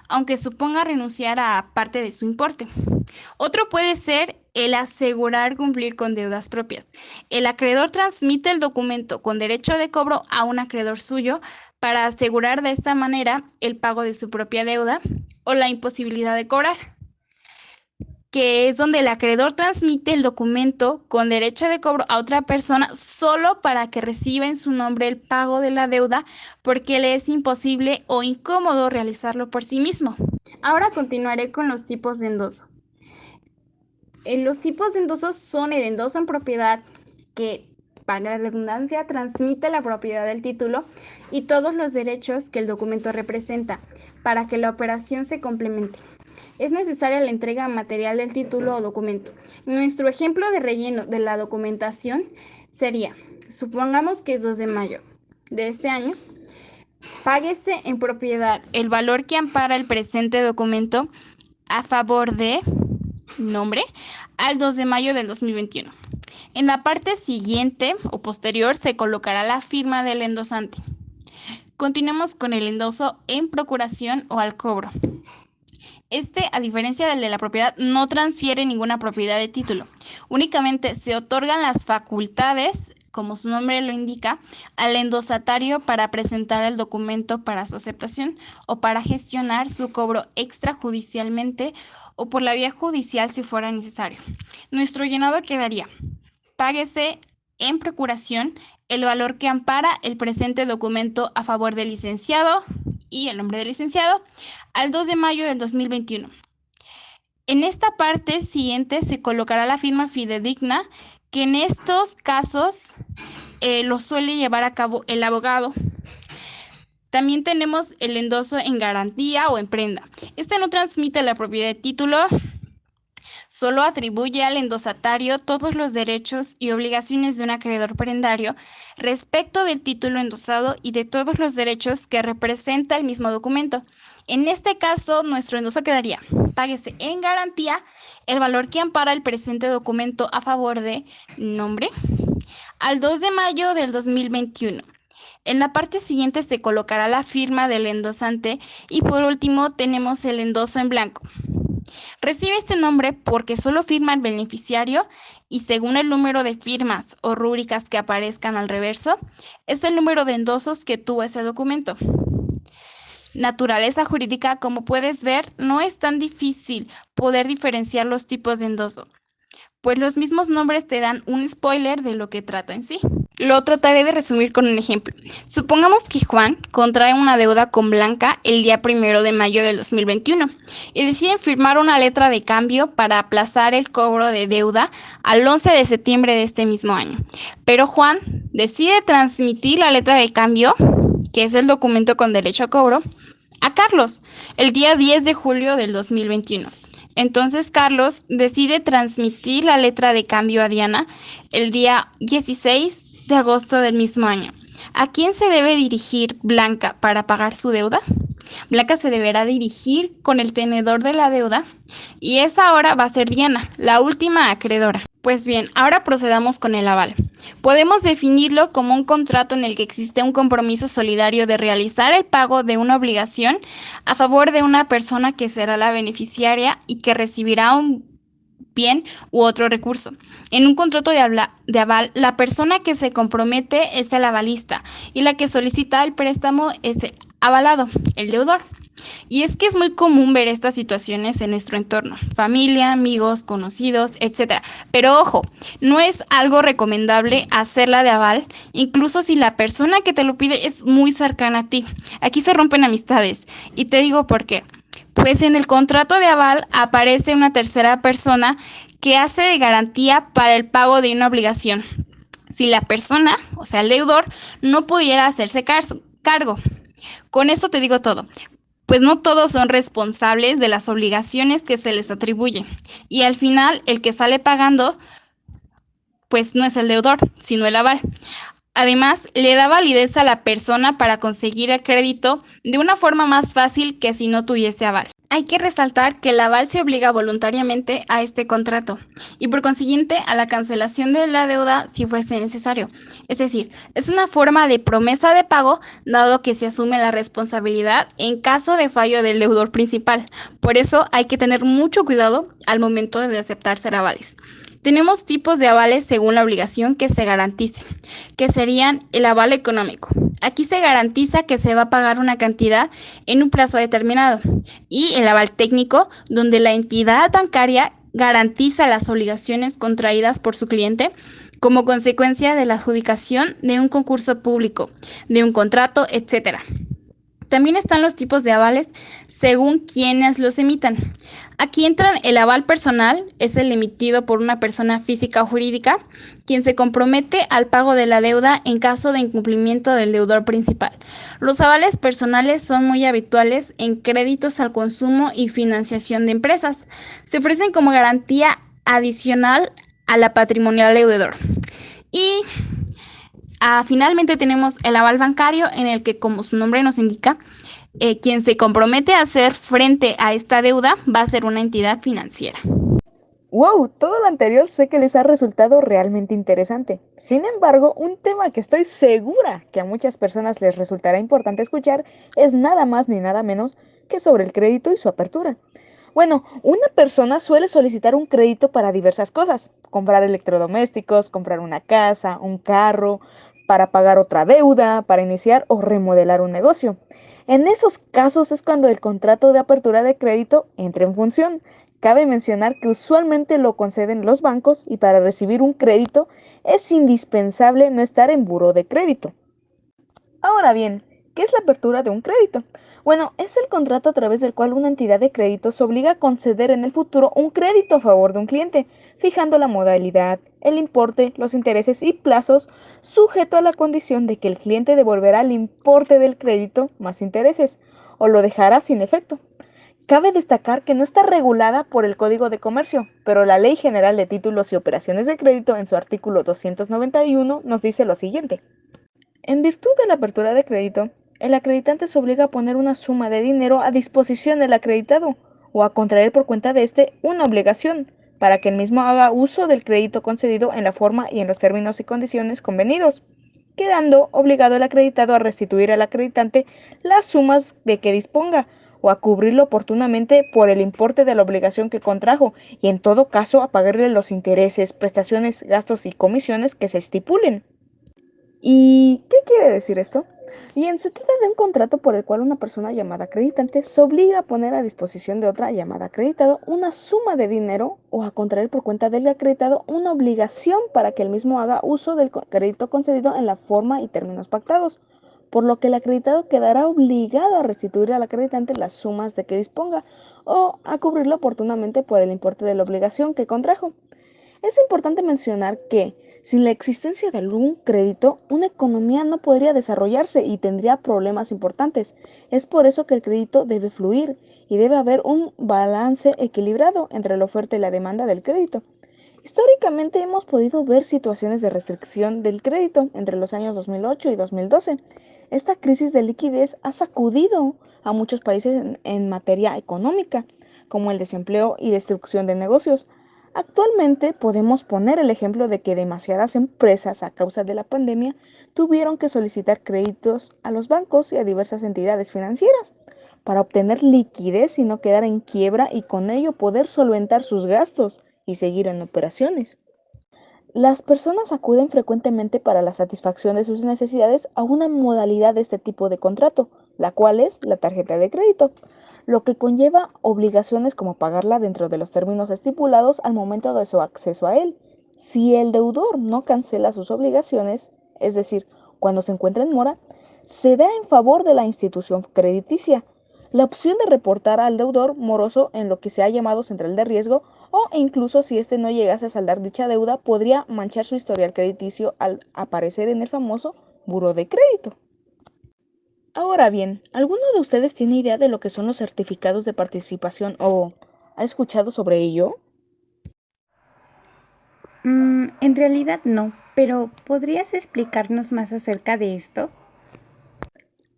aunque suponga renunciar a parte de su importe. Otro puede ser el asegurar cumplir con deudas propias. El acreedor transmite el documento con derecho de cobro a un acreedor suyo para asegurar de esta manera el pago de su propia deuda o la imposibilidad de cobrar, que es donde el acreedor transmite el documento con derecho de cobro a otra persona solo para que reciba en su nombre el pago de la deuda porque le es imposible o incómodo realizarlo por sí mismo. Ahora continuaré con los tipos de endoso. Los tipos de endosos son el endoso en propiedad, que, para la redundancia, transmite la propiedad del título y todos los derechos que el documento representa, para que la operación se complemente. Es necesaria la entrega material del título o documento. Nuestro ejemplo de relleno de la documentación sería, supongamos que es 2 de mayo de este año, páguese en propiedad el valor que ampara el presente documento a favor de nombre al 2 de mayo del 2021. En la parte siguiente o posterior se colocará la firma del endosante. Continuamos con el endoso en procuración o al cobro. A diferencia del de la propiedad, no transfiere ninguna propiedad de título. Únicamente se otorgan las facultades, como su nombre lo indica, al endosatario para presentar el documento para su aceptación o para gestionar su cobro extrajudicialmente o por la vía judicial si fuera necesario. Nuestro llenado quedaría: páguese en procuración el valor que ampara el presente documento a favor del licenciado y el nombre del licenciado al 2 de mayo del 2021. En esta parte siguiente se colocará la firma fidedigna, que en estos casos lo suele llevar a cabo el abogado. También tenemos el endoso en garantía o en prenda. Este no transmite la propiedad de título, solo atribuye al endosatario todos los derechos y obligaciones de un acreedor prendario respecto del título endosado y de todos los derechos que representa el mismo documento. En este caso, nuestro endoso quedaría: páguese en garantía el valor que ampara el presente documento a favor de nombre al 2 de mayo del 2021. En la parte siguiente se colocará la firma del endosante y por último tenemos el endoso en blanco. Recibe este nombre porque solo firma el beneficiario y según el número de firmas o rúbricas que aparezcan al reverso, es el número de endosos que tuvo ese documento. Naturaleza jurídica: como puedes ver, no es tan difícil poder diferenciar los tipos de endoso, pues los mismos nombres te dan un spoiler de lo que trata en sí. Lo trataré de resumir con un ejemplo. Supongamos que Juan contrae una deuda con Blanca el día 1 de mayo del 2021 y deciden firmar una letra de cambio para aplazar el cobro de deuda al 11 de septiembre de este mismo año. Pero Juan decide transmitir la letra de cambio, que es el documento con derecho a cobro, a Carlos el día 10 de julio del 2021. Entonces Carlos decide transmitir la letra de cambio a Diana el día 16 de agosto del mismo año. ¿A quién se debe dirigir Blanca para pagar su deuda? Blanca se deberá dirigir con el tenedor de la deuda y esa ahora va a ser Diana, la última acreedora. Pues bien, ahora procedamos con el aval. Podemos definirlo como un contrato en el que existe un compromiso solidario de realizar el pago de una obligación a favor de una persona que será la beneficiaria y que recibirá un bien u otro recurso. En un contrato de aval, la persona que se compromete es el avalista y la que solicita el préstamo es el avalado, el deudor. Y es que es muy común ver estas situaciones en nuestro entorno: familia, amigos, conocidos, etc. Pero ojo, no es algo recomendable hacerla de aval, incluso si la persona que te lo pide es muy cercana a ti. Aquí se rompen amistades y te digo por qué. Pues en el contrato de aval aparece una tercera persona que hace de garantía para el pago de una obligación, si la persona, o sea el deudor, no pudiera hacerse cargo. Con esto te digo todo, pues no todos son responsables de las obligaciones que se les atribuye y al final el que sale pagando pues no es el deudor, sino el aval. Además, le da validez a la persona para conseguir el crédito de una forma más fácil que si no tuviese aval. Hay que resaltar que el aval se obliga voluntariamente a este contrato y por consiguiente a la cancelación de la deuda si fuese necesario. Es decir, es una forma de promesa de pago dado que se asume la responsabilidad en caso de fallo del deudor principal. Por eso hay que tener mucho cuidado al momento de aceptar ser avales. Tenemos tipos de avales según la obligación que se garantice, que serían el aval económico. Aquí se garantiza que se va a pagar una cantidad en un plazo determinado. Y el aval técnico, donde la entidad bancaria garantiza las obligaciones contraídas por su cliente como consecuencia de la adjudicación de un concurso público, de un contrato, etc. También están los tipos de avales según quienes los emitan. Aquí entran el aval personal, es el emitido por una persona física o jurídica, quien se compromete al pago de la deuda en caso de incumplimiento del deudor principal. Los avales personales son muy habituales en créditos al consumo y financiación de empresas. Se ofrecen como garantía adicional a la patrimonial deudor. Y finalmente tenemos el aval bancario, en el que, como su nombre nos indica, quien se compromete a hacer frente a esta deuda va a ser una entidad financiera. ¡Wow! Todo lo anterior sé que les ha resultado realmente interesante. Sin embargo, un tema que estoy segura que a muchas personas les resultará importante escuchar es nada más ni nada menos que sobre el crédito y su apertura. Bueno, una persona suele solicitar un crédito para diversas cosas: comprar electrodomésticos, comprar una casa, un carro, para pagar otra deuda, para iniciar o remodelar un negocio. En esos casos es cuando el contrato de apertura de crédito entra en función. Cabe mencionar que usualmente lo conceden los bancos y para recibir un crédito es indispensable no estar en buró de crédito. Ahora bien, ¿qué es la apertura de un crédito? Bueno, es el contrato a través del cual una entidad de crédito se obliga a conceder en el futuro un crédito a favor de un cliente, fijando la modalidad, el importe, los intereses y plazos, sujeto a la condición de que el cliente devolverá el importe del crédito más intereses, o lo dejará sin efecto. Cabe destacar que no está regulada por el Código de Comercio, pero la Ley General de Títulos y Operaciones de Crédito en su artículo 291 nos dice lo siguiente. En virtud de la apertura de crédito, el acreditante se obliga a poner una suma de dinero a disposición del acreditado o a contraer por cuenta de éste una obligación para que el mismo haga uso del crédito concedido en la forma y en los términos y condiciones convenidos, quedando obligado el acreditado a restituir al acreditante las sumas de que disponga o a cubrirlo oportunamente por el importe de la obligación que contrajo y en todo caso a pagarle los intereses, prestaciones, gastos y comisiones que se estipulen. ¿Y qué quiere decir esto? Bien, se trata de un contrato por el cual una persona llamada acreditante se obliga a poner a disposición de otra llamada acreditado una suma de dinero o a contraer por cuenta del acreditado una obligación para que el mismo haga uso del crédito concedido en la forma y términos pactados, por lo que el acreditado quedará obligado a restituir al acreditante las sumas de que disponga o a cubrirlo oportunamente por el importe de la obligación que contrajo. Es importante mencionar que, sin la existencia de algún crédito, una economía no podría desarrollarse y tendría problemas importantes. Es por eso que el crédito debe fluir y debe haber un balance equilibrado entre la oferta y la demanda del crédito. Históricamente hemos podido ver situaciones de restricción del crédito entre los años 2008 y 2012. Esta crisis de liquidez ha sacudido a muchos países en materia económica, como el desempleo y destrucción de negocios. Actualmente podemos poner el ejemplo de que demasiadas empresas a causa de la pandemia tuvieron que solicitar créditos a los bancos y a diversas entidades financieras para obtener liquidez y no quedar en quiebra y con ello poder solventar sus gastos y seguir en operaciones. Las personas acuden frecuentemente para la satisfacción de sus necesidades a una modalidad de este tipo de contrato, la cual es la tarjeta de crédito, lo que conlleva obligaciones como pagarla dentro de los términos estipulados al momento de su acceso a él. Si el deudor no cancela sus obligaciones, es decir, cuando se encuentra en mora, se da en favor de la institución crediticia la opción de reportar al deudor moroso en lo que se ha llamado central de riesgo, o incluso si éste no llegase a saldar dicha deuda, podría manchar su historial crediticio al aparecer en el famoso buró de crédito. Ahora bien, ¿alguno de ustedes tiene idea de lo que son los certificados de participación o ha escuchado sobre ello? En realidad no, pero ¿podrías explicarnos más acerca de esto?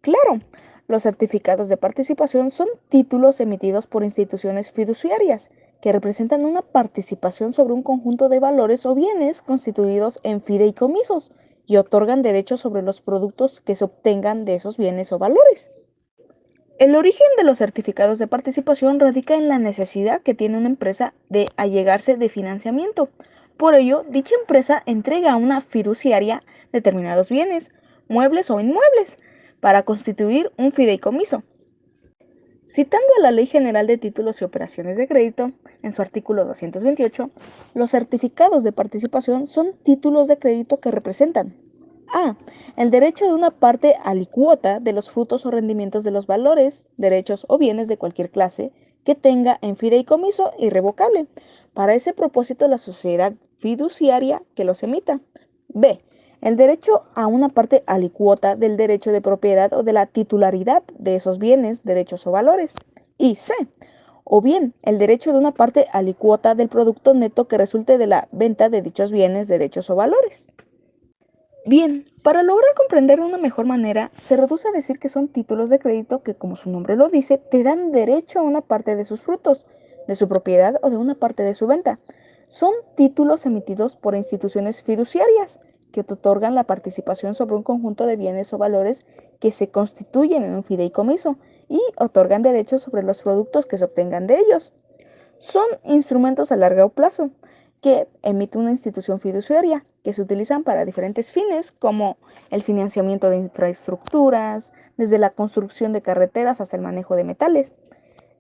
Claro, los certificados de participación son títulos emitidos por instituciones fiduciarias que representan una participación sobre un conjunto de valores o bienes constituidos en fideicomisos y otorgan derechos sobre los productos que se obtengan de esos bienes o valores. El origen de los certificados de participación radica en la necesidad que tiene una empresa de allegarse de financiamiento. Por ello, dicha empresa entrega a una fiduciaria determinados bienes, muebles o inmuebles, para constituir un fideicomiso. Citando a la Ley General de Títulos y Operaciones de Crédito, en su artículo 228, los certificados de participación son títulos de crédito que representan A. El derecho de una parte alicuota de los frutos o rendimientos de los valores, derechos o bienes de cualquier clase que tenga en fideicomiso irrevocable. Para ese propósito, la sociedad fiduciaria que los emita. B. El derecho a una parte alicuota del derecho de propiedad o de la titularidad de esos bienes, derechos o valores. Y C. O bien, el derecho de una parte alicuota del producto neto que resulte de la venta de dichos bienes, derechos o valores. Bien, para lograr comprender de una mejor manera, se reduce a decir que son títulos de crédito que, como su nombre lo dice, te dan derecho a una parte de sus frutos, de su propiedad o de una parte de su venta. Son títulos emitidos por instituciones fiduciarias que te otorgan la participación sobre un conjunto de bienes o valores que se constituyen en un fideicomiso y otorgan derechos sobre los productos que se obtengan de ellos. Son instrumentos a largo plazo que emite una institución fiduciaria, que se utilizan para diferentes fines, como el financiamiento de infraestructuras, desde la construcción de carreteras hasta el manejo de metales.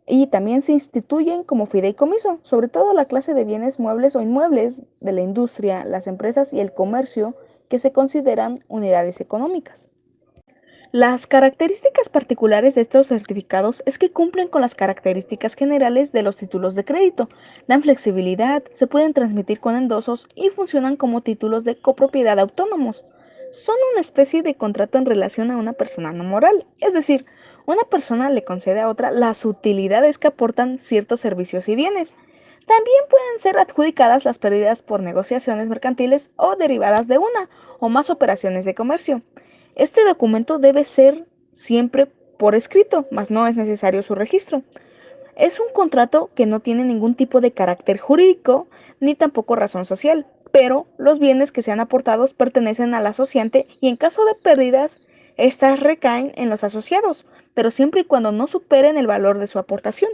Y también se instituyen como fideicomiso, sobre todo la clase de bienes muebles o inmuebles de la industria, las empresas y el comercio, que se consideran unidades económicas. Las características particulares de estos certificados es que cumplen con las características generales de los títulos de crédito, dan flexibilidad, se pueden transmitir con endosos y funcionan como títulos de copropiedad autónomos. Son una especie de contrato en relación a una persona no moral, es decir, una persona le concede a otra las utilidades que aportan ciertos servicios y bienes. También pueden ser adjudicadas las pérdidas por negociaciones mercantiles o derivadas de una o más operaciones de comercio. Este documento debe ser siempre por escrito, mas no es necesario su registro. Es un contrato que no tiene ningún tipo de carácter jurídico ni tampoco razón social, pero los bienes que sean aportados pertenecen al asociante y en caso de pérdidas, estas recaen en los asociados, pero siempre y cuando no superen el valor de su aportación.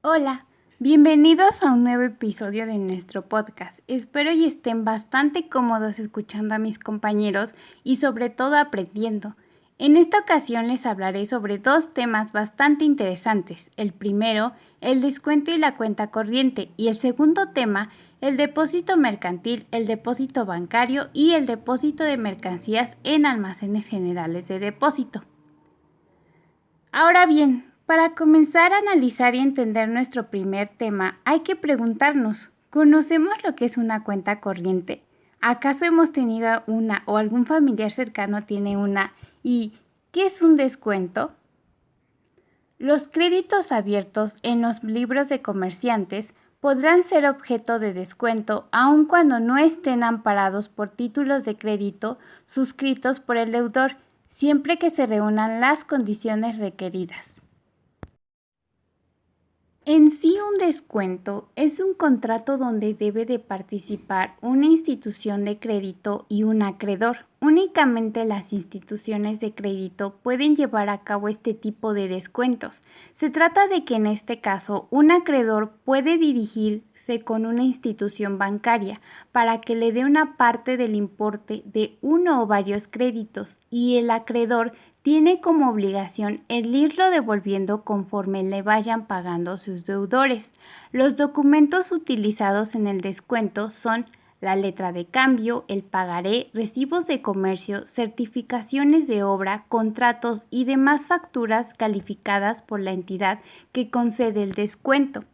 Hola, bienvenidos a un nuevo episodio de nuestro podcast. Espero y estén bastante cómodos escuchando a mis compañeros y sobre todo aprendiendo. En esta ocasión les hablaré sobre dos temas bastante interesantes. El primero, el descuento y la cuenta corriente, y el segundo tema, el depósito mercantil, el depósito bancario y el depósito de mercancías en almacenes generales de depósito. Ahora bien, para comenzar a analizar y entender nuestro primer tema, hay que preguntarnos, ¿conocemos lo que es una cuenta corriente? ¿Acaso hemos tenido una o algún familiar cercano tiene una? ¿Y qué es un descuento? Los créditos abiertos en los libros de comerciantes podrán ser objeto de descuento aun cuando no estén amparados por títulos de crédito suscritos por el deudor, siempre que se reúnan las condiciones requeridas. En sí, un descuento es un contrato donde debe de participar una institución de crédito y un acreedor. Únicamente las instituciones de crédito pueden llevar a cabo este tipo de descuentos. Se trata de que en este caso un acreedor puede dirigirse con una institución bancaria para que le dé una parte del importe de uno o varios créditos y el acreedor tiene como obligación el irlo devolviendo conforme le vayan pagando sus deudores. Los documentos utilizados en el descuento son la letra de cambio, el pagaré, recibos de comercio, certificaciones de obra, contratos y demás facturas calificadas por la entidad que concede el descuento.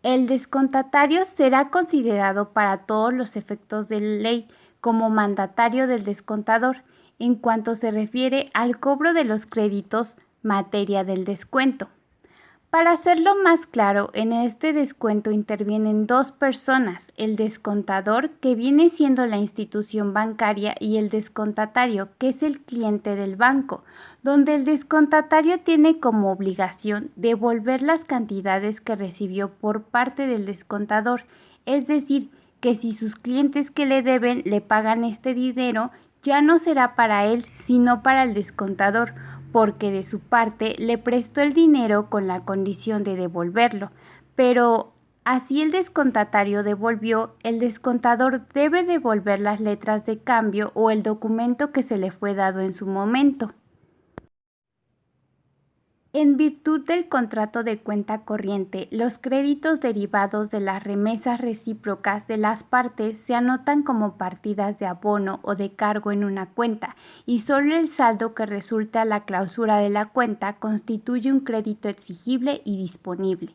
El descontatario será considerado para todos los efectos de ley como mandatario del descontador en cuanto se refiere al cobro de los créditos materia del descuento. Para hacerlo más claro, en este descuento intervienen dos personas, el descontador, que viene siendo la institución bancaria, y el descontatario, que es el cliente del banco, donde el descontatario tiene como obligación devolver las cantidades que recibió por parte del descontador, es decir, que si sus clientes que le deben le pagan este dinero, ya no será para él, sino para el descontador, porque de su parte le prestó el dinero con la condición de devolverlo, pero así el descontatario devolvió, el descontador debe devolver las letras de cambio o el documento que se le fue dado en su momento. En virtud del contrato de cuenta corriente, los créditos derivados de las remesas recíprocas de las partes se anotan como partidas de abono o de cargo en una cuenta, y solo el saldo que resulta a la clausura de la cuenta constituye un crédito exigible y disponible.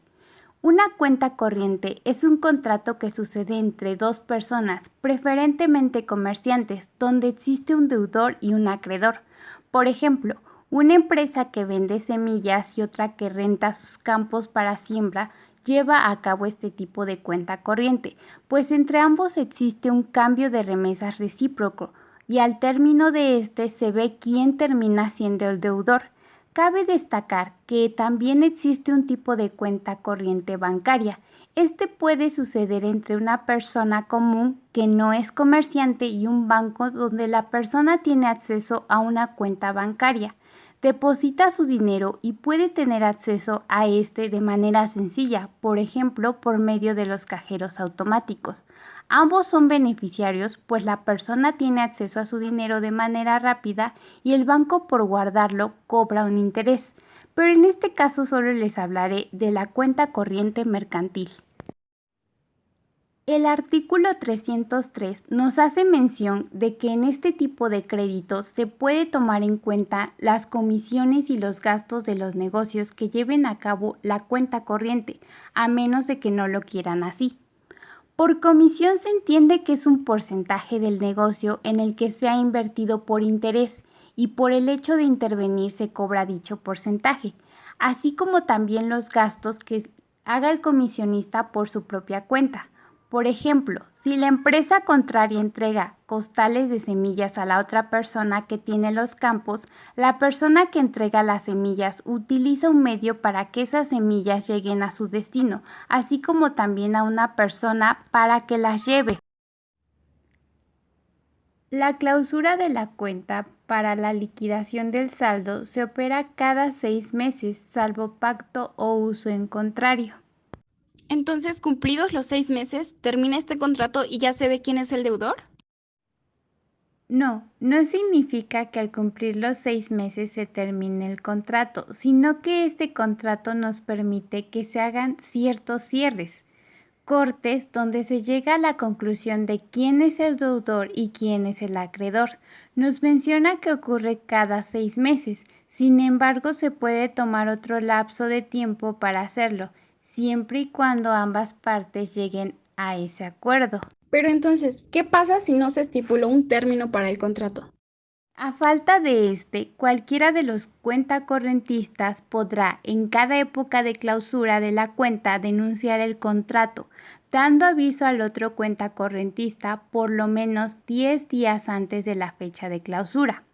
Una cuenta corriente es un contrato que sucede entre dos personas, preferentemente comerciantes, donde existe un deudor y un acreedor. Por ejemplo, una empresa que vende semillas y otra que renta sus campos para siembra lleva a cabo este tipo de cuenta corriente, pues entre ambos existe un cambio de remesas recíproco y al término de este se ve quién termina siendo el deudor. Cabe destacar que también existe un tipo de cuenta corriente bancaria. Este puede suceder entre una persona común que no es comerciante y un banco donde la persona tiene acceso a una cuenta bancaria. Deposita su dinero y puede tener acceso a este de manera sencilla, por ejemplo, por medio de los cajeros automáticos. Ambos son beneficiarios, pues la persona tiene acceso a su dinero de manera rápida y el banco por guardarlo cobra un interés. Pero en este caso solo les hablaré de la cuenta corriente mercantil. El artículo 303 nos hace mención de que en este tipo de créditos se puede tomar en cuenta las comisiones y los gastos de los negocios que lleven a cabo la cuenta corriente, a menos de que no lo quieran así. Por comisión se entiende que es un porcentaje del negocio en el que se ha invertido por interés y por el hecho de intervenir se cobra dicho porcentaje, así como también los gastos que haga el comisionista por su propia cuenta. Por ejemplo, si la empresa contraria entrega costales de semillas a la otra persona que tiene los campos, la persona que entrega las semillas utiliza un medio para que esas semillas lleguen a su destino, así como también a una persona para que las lleve. La clausura de la cuenta para la liquidación del saldo se opera cada 6 meses, salvo pacto o uso en contrario. Entonces, cumplidos los 6 meses, termina este contrato y ya se ve quién es el deudor. No significa que al cumplir los 6 meses se termine el contrato, sino que este contrato nos permite que se hagan ciertos cierres, cortes donde se llega a la conclusión de quién es el deudor y quién es el acreedor. Nos menciona que ocurre cada 6 meses, sin embargo se puede tomar otro lapso de tiempo para hacerlo, siempre y cuando ambas partes lleguen a ese acuerdo. Pero entonces, ¿qué pasa si no se estipuló un término para el contrato? A falta de cualquiera de los cuentacorrentistas podrá en cada época de clausura de la cuenta denunciar el contrato, dando aviso al otro cuentacorrentista por lo menos 10 días antes de la fecha de clausura.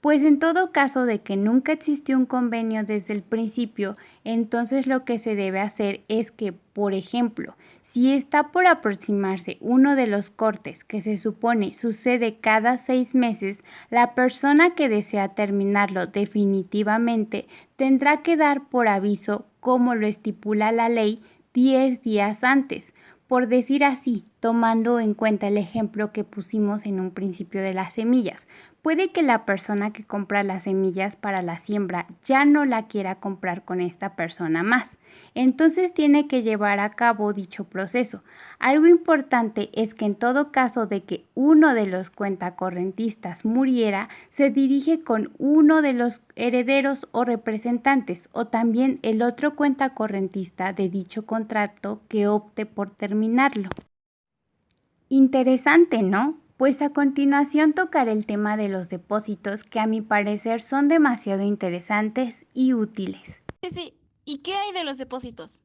Pues en todo caso de que nunca existió un convenio desde el principio, entonces lo que se debe hacer es que, por ejemplo, si está por aproximarse uno de los cortes que se supone sucede cada 6 meses, la persona que desea terminarlo definitivamente tendrá que dar por aviso, como lo estipula la ley, 10 días antes. Por decir así, tomando en cuenta el ejemplo que pusimos en un principio de las semillas, puede que la persona que compra las semillas para la siembra ya no la quiera comprar con esta persona más. Entonces tiene que llevar a cabo dicho proceso. Algo importante es que en todo caso de que uno de los cuentacorrentistas muriera, se dirige con uno de los herederos o representantes o también el otro cuentacorrentista de dicho contrato que opte por terminarlo. Interesante, ¿no? Pues a continuación tocaré el tema de los depósitos que a mi parecer son demasiado interesantes y útiles. Sí, ¿y qué hay de los depósitos?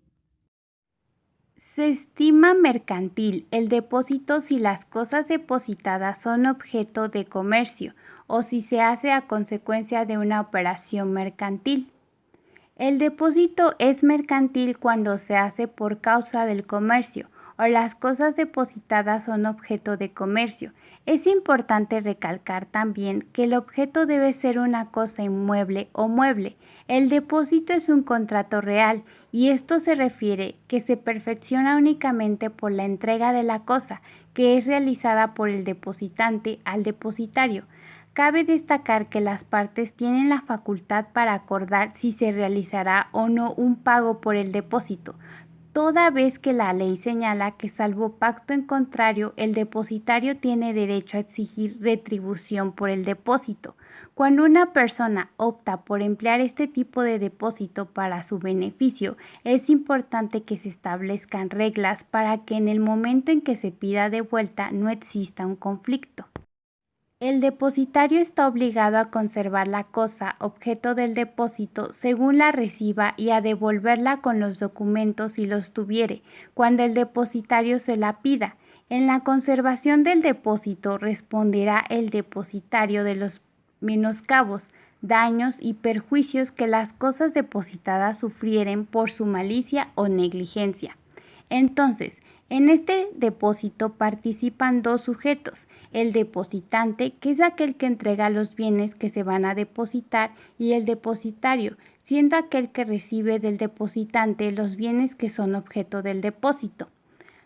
Se estima mercantil el depósito si las cosas depositadas son objeto de comercio o si se hace a consecuencia de una operación mercantil. El depósito es mercantil cuando se hace por causa del comercio o las cosas depositadas son objeto de comercio. Es importante recalcar también que el objeto debe ser una cosa inmueble o mueble. El depósito es un contrato real y esto se refiere que se perfecciona únicamente por la entrega de la cosa, que es realizada por el depositante al depositario. cabe destacar que las partes tienen la facultad para acordar si se realizará o no un pago por el depósito, toda vez que la ley señala que salvo pacto en contrario, el depositario tiene derecho a exigir retribución por el depósito. Cuando una persona opta por emplear este tipo de depósito para su beneficio, es importante que se establezcan reglas para que en el momento en que se pida de vuelta no exista un conflicto. El depositario está obligado a conservar la cosa objeto del depósito según la reciba y a devolverla con los documentos si los tuviere, cuando el depositario se la pida. En la conservación del depósito responderá el depositario de los menoscabos, daños y perjuicios que las cosas depositadas sufrieren por su malicia o negligencia. Entonces, en este depósito participan dos sujetos, el depositante, que es aquel que entrega los bienes que se van a depositar, y el depositario, siendo aquel que recibe del depositante los bienes que son objeto del depósito,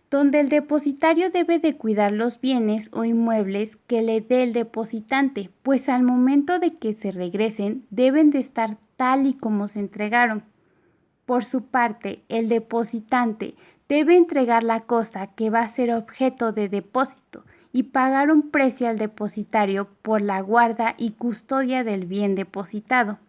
donde el depositario debe de cuidar los bienes o inmuebles que le dé el depositante, pues al momento de que se regresen deben de estar tal y como se entregaron. Por su parte, el depositante debe entregar la cosa que va a ser objeto de depósito y pagar un precio al depositario por la guarda y custodia del bien depositado.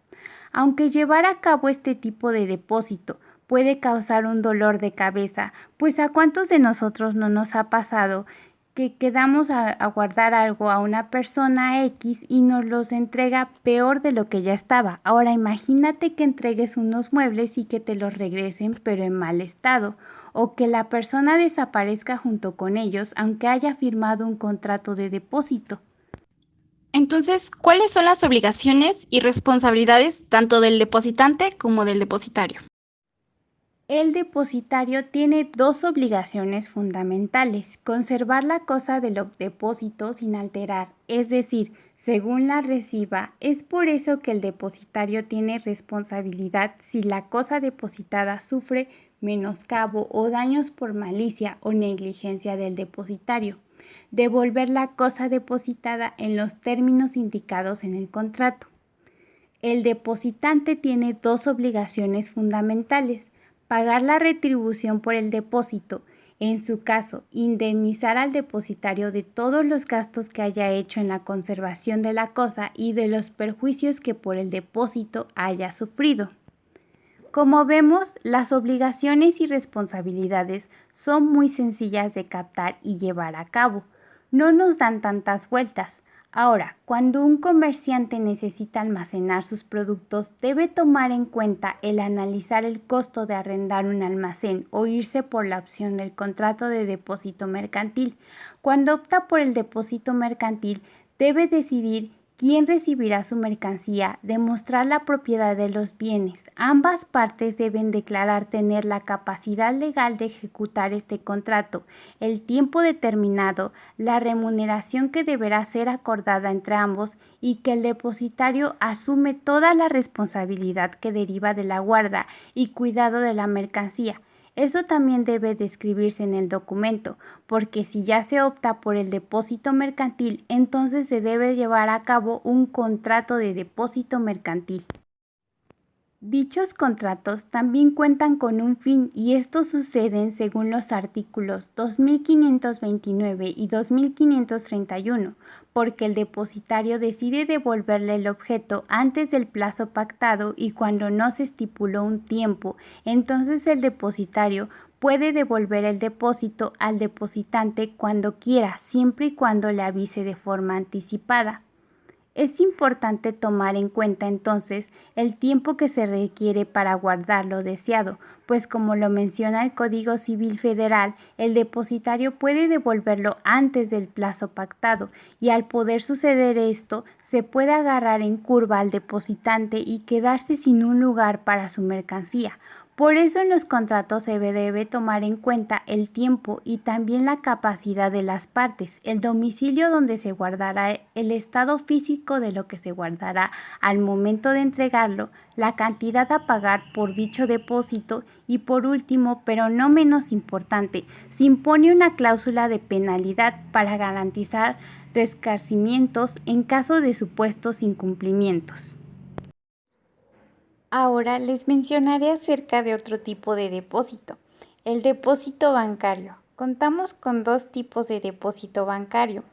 Aunque llevar a cabo este tipo de depósito puede causar un dolor de cabeza, pues a cuántos de nosotros no nos ha pasado que quedamos a guardar algo a una persona X y nos los entrega peor de lo que ya estaba. Ahora imagínate que entregues unos muebles y que te los regresen pero en mal estado, o que la persona desaparezca junto con ellos aunque haya firmado un contrato de depósito. Entonces, ¿cuáles son las obligaciones y responsabilidades tanto del depositante como del depositario? El depositario tiene dos obligaciones fundamentales: conservar la cosa del depósito sin alterar, es decir, según la reciba. Es por eso que el depositario tiene responsabilidad si la cosa depositada sufre menoscabo o daños por malicia o negligencia del depositario. Devolver la cosa depositada en los términos indicados en el contrato. El depositante tiene dos obligaciones fundamentales: pagar la retribución por el depósito, en su caso, indemnizar al depositario de todos los gastos que haya hecho en la conservación de la cosa y de los perjuicios que por el depósito haya sufrido. Como vemos, las obligaciones y responsabilidades son muy sencillas de captar y llevar a cabo. No nos dan tantas vueltas. Ahora, cuando un comerciante necesita almacenar sus productos, debe tomar en cuenta el analizar el costo de arrendar un almacén o irse por la opción del contrato de depósito mercantil. Cuando opta por el depósito mercantil, debe decidir quién recibirá su mercancía, demostrar la propiedad de los bienes. Ambas partes deben declarar tener la capacidad legal de ejecutar este contrato, el tiempo determinado, la remuneración que deberá ser acordada entre ambos y que el depositario asume toda la responsabilidad que deriva de la guarda y cuidado de la mercancía. Eso también debe describirse en el documento, porque si ya se opta por el depósito mercantil, entonces se debe llevar a cabo un contrato de depósito mercantil. Dichos contratos también cuentan con un fin y estos suceden según los artículos 2529 y 2531, porque el depositario decide devolverle el objeto antes del plazo pactado y cuando no se estipuló un tiempo, entonces el depositario puede devolver el depósito al depositante cuando quiera, siempre y cuando le avise de forma anticipada. Es importante tomar en cuenta entonces el tiempo que se requiere para guardar lo deseado, pues como lo menciona el Código Civil Federal, el depositario puede devolverlo antes del plazo pactado y al poder suceder esto, se puede agarrar en curva al depositante y quedarse sin un lugar para su mercancía. Por eso en los contratos se debe tomar en cuenta el tiempo y también la capacidad de las partes, el domicilio donde se guardará, el estado físico de lo que se guardará al momento de entregarlo, la cantidad a pagar por dicho depósito y por último, pero no menos importante, se impone una cláusula de penalidad para garantizar resarcimientos en caso de supuestos incumplimientos. Ahora les mencionaré acerca de otro tipo de depósito, el depósito bancario. Contamos con dos tipos de depósito bancario,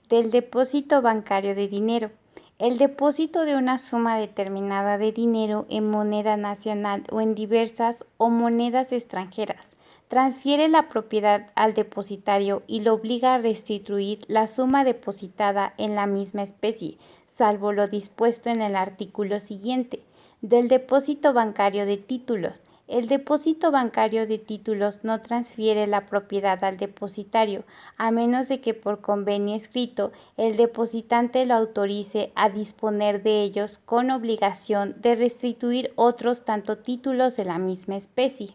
del depósito bancario de dinero, el depósito de una suma determinada de dinero en moneda nacional o en diversas o monedas extranjeras. Transfiere la propiedad al depositario y lo obliga a restituir la suma depositada en la misma especie, salvo lo dispuesto en el artículo siguiente. Del depósito bancario de títulos. El depósito bancario de títulos no transfiere la propiedad al depositario, a menos de que por convenio escrito el depositante lo autorice a disponer de ellos con obligación de restituir otros tanto títulos de la misma especie.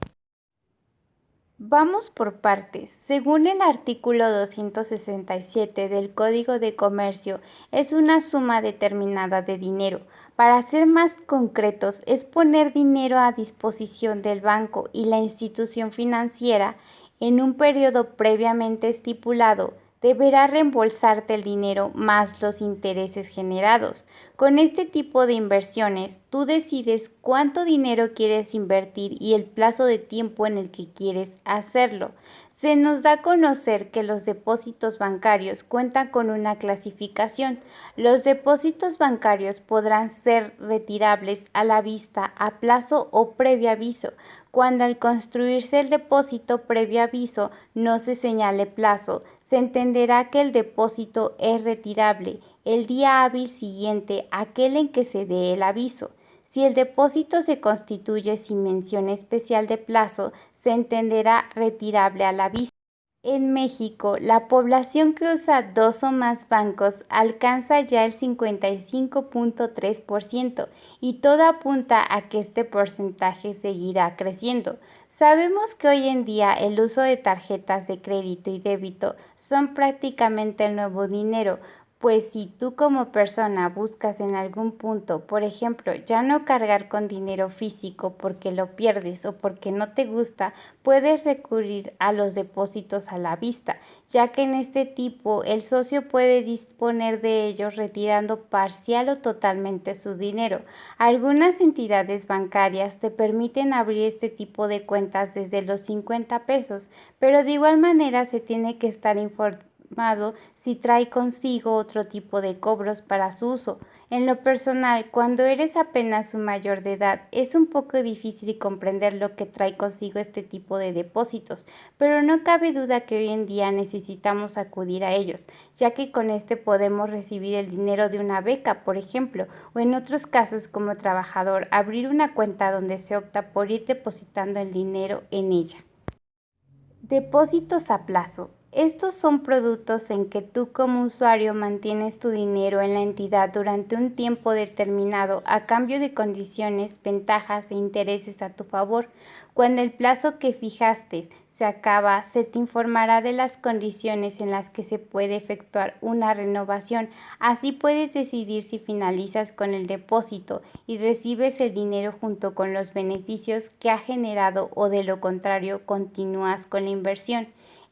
Vamos por partes. Según el artículo 267 del Código de Comercio, es una suma determinada de dinero. Para ser más concretos, es poner dinero a disposición del banco y la institución financiera en un periodo previamente estipulado. Deberá reembolsarte el dinero más los intereses generados. Con este tipo de inversiones, tú decides cuánto dinero quieres invertir y el plazo de tiempo en el que quieres hacerlo. Se nos da a conocer que los depósitos bancarios cuentan con una clasificación. Los depósitos bancarios podrán ser retirables a la vista, a plazo o previo aviso. Cuando al construirse el depósito previo aviso no se señale plazo, se entenderá que el depósito es retirable el día hábil siguiente a aquel en que se dé el aviso. Si el depósito se constituye sin mención especial de plazo, se entenderá retirable a la vista. En México, la población que usa dos o más bancos alcanza ya el 55.3% y todo apunta a que este porcentaje seguirá creciendo. Sabemos que hoy en día el uso de tarjetas de crédito y débito son prácticamente el nuevo dinero, pues si tú como persona buscas en algún punto, por ejemplo, ya no cargar con dinero físico porque lo pierdes o porque no te gusta, puedes recurrir a los depósitos a la vista, ya que en este tipo el socio puede disponer de ellos retirando parcial o totalmente su dinero. Algunas entidades bancarias te permiten abrir este tipo de cuentas desde los 50 pesos, pero de igual manera se tiene que estar informado si trae consigo otro tipo de cobros para su uso. En lo personal, cuando eres apenas un mayor de edad, es un poco difícil comprender lo que trae consigo este tipo de depósitos, pero no cabe duda que hoy en día necesitamos acudir a ellos, ya que con este podemos recibir el dinero de una beca, por ejemplo, o en otros casos como trabajador, abrir una cuenta donde se opta por ir depositando el dinero en ella. Depósitos a plazo. Estos son productos en que tú como usuario mantienes tu dinero en la entidad durante un tiempo determinado a cambio de condiciones, ventajas e intereses a tu favor. Cuando el plazo que fijaste se acaba, se te informará de las condiciones en las que se puede efectuar una renovación. Así puedes decidir si finalizas con el depósito y recibes el dinero junto con los beneficios que ha generado o de lo contrario continúas con la inversión.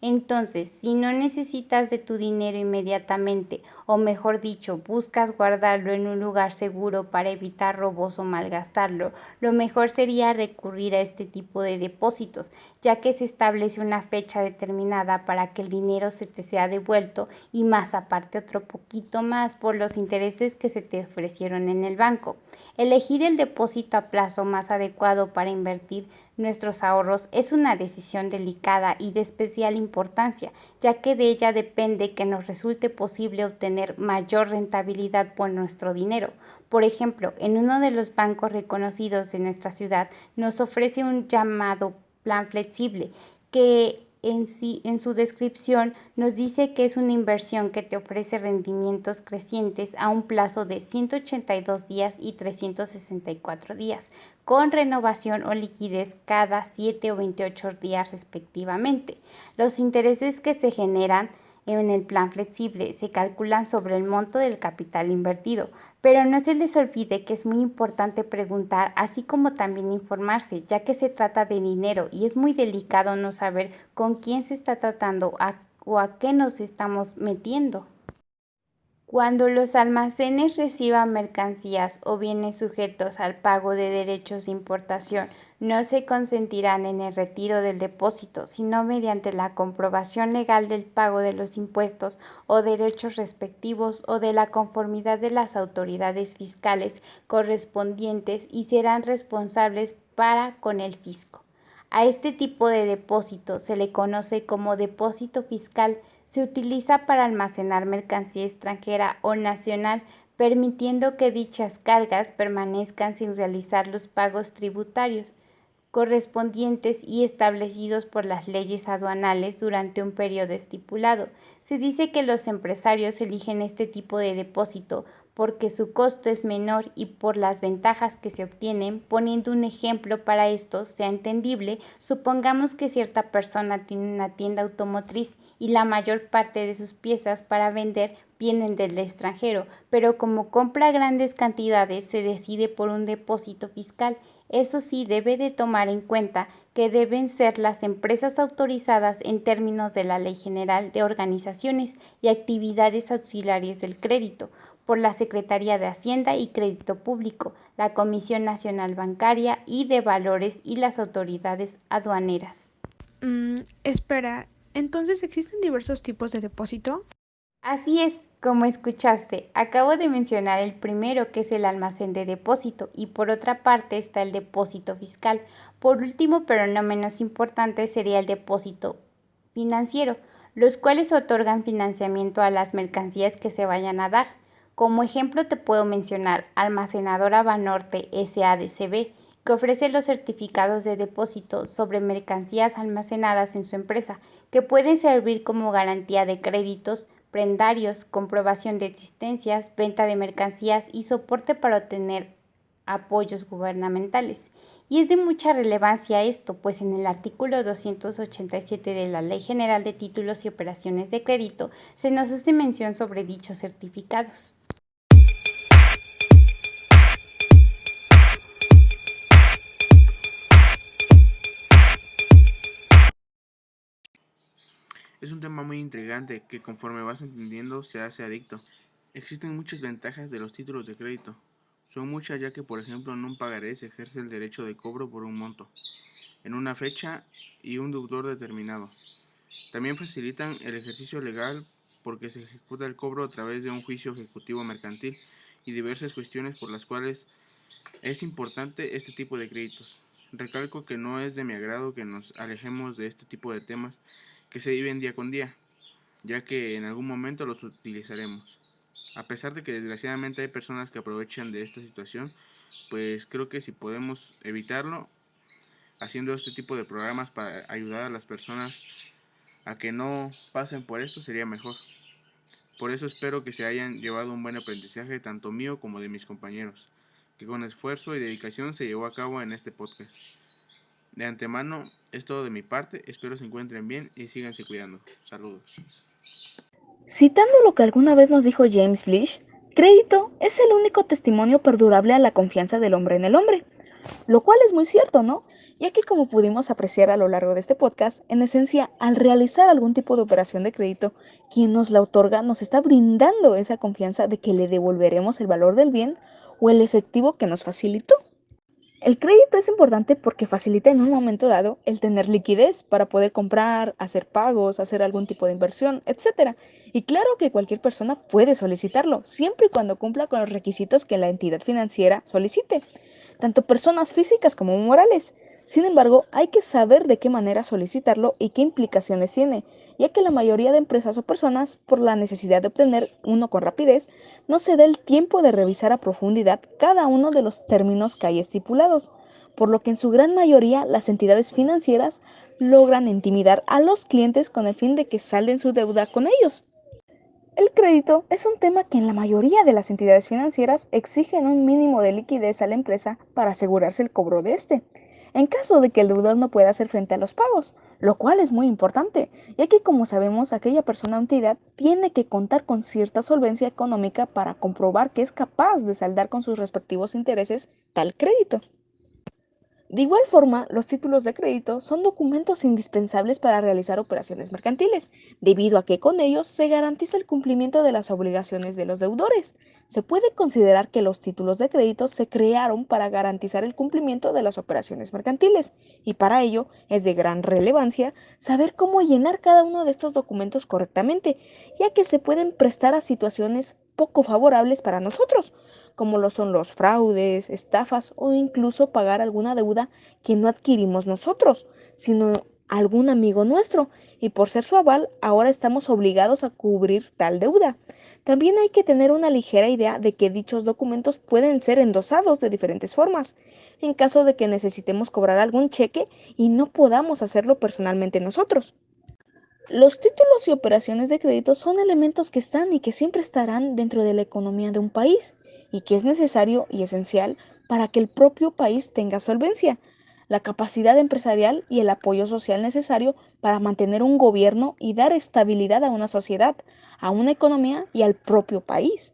Entonces, si no necesitas de tu dinero inmediatamente, o mejor dicho, buscas guardarlo en un lugar seguro para evitar robos o malgastarlo, lo mejor sería recurrir a este tipo de depósitos, ya que se establece una fecha determinada para que el dinero se te sea devuelto y más aparte otro poquito más por los intereses que se te ofrecieron en el banco. Elegir el depósito a plazo más adecuado para invertir nuestros ahorros es una decisión delicada y de especial importancia, ya que de ella depende que nos resulte posible obtener mayor rentabilidad por nuestro dinero. Por ejemplo, en uno de los bancos reconocidos de nuestra ciudad nos ofrece un llamado plan flexible, que en su descripción nos dice que es una inversión que te ofrece rendimientos crecientes a un plazo de 182 días y 364 días, con renovación o liquidez cada 7 o 28 días respectivamente. Los intereses que se generan en el plan flexible se calculan sobre el monto del capital invertido, pero no se les olvide que es muy importante preguntar, así como también informarse, ya que se trata de dinero y es muy delicado no saber con quién se está tratando o a qué nos estamos metiendo. Cuando los almacenes reciban mercancías o bienes sujetos al pago de derechos de importación, no se consentirán en el retiro del depósito, sino mediante la comprobación legal del pago de los impuestos o derechos respectivos o de la conformidad de las autoridades fiscales correspondientes y serán responsables para con el fisco. A este tipo de depósito se le conoce como depósito fiscal. Se utiliza para almacenar mercancía extranjera o nacional, permitiendo que dichas cargas permanezcan sin realizar los pagos tributarios correspondientes y establecidos por las leyes aduanales durante un periodo estipulado. Se dice que los empresarios eligen este tipo de depósito porque su costo es menor y por las ventajas que se obtienen. Poniendo un ejemplo para esto sea entendible, supongamos que cierta persona tiene una tienda automotriz y la mayor parte de sus piezas para vender vienen del extranjero, pero como compra grandes cantidades se decide por un depósito fiscal. Eso sí, debe de tomar en cuenta que deben ser las empresas autorizadas en términos de la Ley General de Organizaciones y Actividades Auxiliares del Crédito, por la Secretaría de Hacienda y Crédito Público, la Comisión Nacional Bancaria y de Valores y las autoridades aduaneras. Espera, ¿entonces existen diversos tipos de depósito? Así es, como escuchaste, acabo de mencionar el primero, que es el almacén de depósito, y por otra parte está el depósito fiscal. Por último, pero no menos importante, sería el depósito financiero, los cuales otorgan financiamiento a las mercancías que se vayan a dar. Como ejemplo te puedo mencionar Almacenadora Banorte S.A.D.C.B., que ofrece los certificados de depósito sobre mercancías almacenadas en su empresa, que pueden servir como garantía de créditos, prendarios, comprobación de existencias, venta de mercancías y soporte para obtener apoyos gubernamentales. Y es de mucha relevancia esto, pues en el artículo 287 de la Ley General de Títulos y Operaciones de Crédito se nos hace mención sobre dichos certificados. Es un tema muy intrigante que conforme vas entendiendo se hace adicto. Existen muchas ventajas de los títulos de crédito. Son muchas, ya que por ejemplo en un pagaré se ejerce el derecho de cobro por un monto, en una fecha y un deudor determinado. También facilitan el ejercicio legal porque se ejecuta el cobro a través de un juicio ejecutivo mercantil y diversas cuestiones por las cuales es importante este tipo de créditos. Recalco que no es de mi agrado que nos alejemos de este tipo de temas que se viven día con día, ya que en algún momento los utilizaremos. A pesar de que desgraciadamente hay personas que aprovechan de esta situación, pues creo que si podemos evitarlo haciendo este tipo de programas para ayudar a las personas a que no pasen por esto sería mejor. Por eso espero que se hayan llevado un buen aprendizaje tanto mío como de mis compañeros, que con esfuerzo y dedicación se llevó a cabo en este podcast. De antemano es todo de mi parte, espero se encuentren bien y síganse cuidando. Saludos. Citando lo que alguna vez nos dijo James Blish, crédito es el único testimonio perdurable a la confianza del hombre en el hombre. Lo cual es muy cierto, ¿no? Ya que como pudimos apreciar a lo largo de este podcast, en esencia, al realizar algún tipo de operación de crédito, quien nos la otorga nos está brindando esa confianza de que le devolveremos el valor del bien o el efectivo que nos facilitó. El crédito es importante porque facilita en un momento dado el tener liquidez para poder comprar, hacer pagos, hacer algún tipo de inversión, etc. Y claro que cualquier persona puede solicitarlo, siempre y cuando cumpla con los requisitos que la entidad financiera solicite, tanto personas físicas como morales. Sin embargo, hay que saber de qué manera solicitarlo y qué implicaciones tiene, ya que la mayoría de empresas o personas, por la necesidad de obtener uno con rapidez, no se da el tiempo de revisar a profundidad cada uno de los términos que hay estipulados, por lo que en su gran mayoría las entidades financieras logran intimidar a los clientes con el fin de que salden su deuda con ellos. El crédito es un tema que en la mayoría de las entidades financieras exigen un mínimo de liquidez a la empresa para asegurarse el cobro de este, en caso de que el deudor no pueda hacer frente a los pagos, lo cual es muy importante, ya que como sabemos aquella persona o entidad tiene que contar con cierta solvencia económica para comprobar que es capaz de saldar con sus respectivos intereses tal crédito. De igual forma, los títulos de crédito son documentos indispensables para realizar operaciones mercantiles, debido a que con ellos se garantiza el cumplimiento de las obligaciones de los deudores. Se puede considerar que los títulos de crédito se crearon para garantizar el cumplimiento de las operaciones mercantiles, y para ello es de gran relevancia saber cómo llenar cada uno de estos documentos correctamente, ya que se pueden prestar a situaciones poco favorables para nosotros, como lo son los fraudes, estafas o incluso pagar alguna deuda que no adquirimos nosotros, sino algún amigo nuestro, y por ser su aval, ahora estamos obligados a cubrir tal deuda. También hay que tener una ligera idea de que dichos documentos pueden ser endosados de diferentes formas, en caso de que necesitemos cobrar algún cheque y no podamos hacerlo personalmente nosotros. Los títulos y operaciones de crédito son elementos que están y que siempre estarán dentro de la economía de un país y que es necesario y esencial para que el propio país tenga solvencia, la capacidad empresarial y el apoyo social necesario para mantener un gobierno y dar estabilidad a una sociedad, a una economía y al propio país.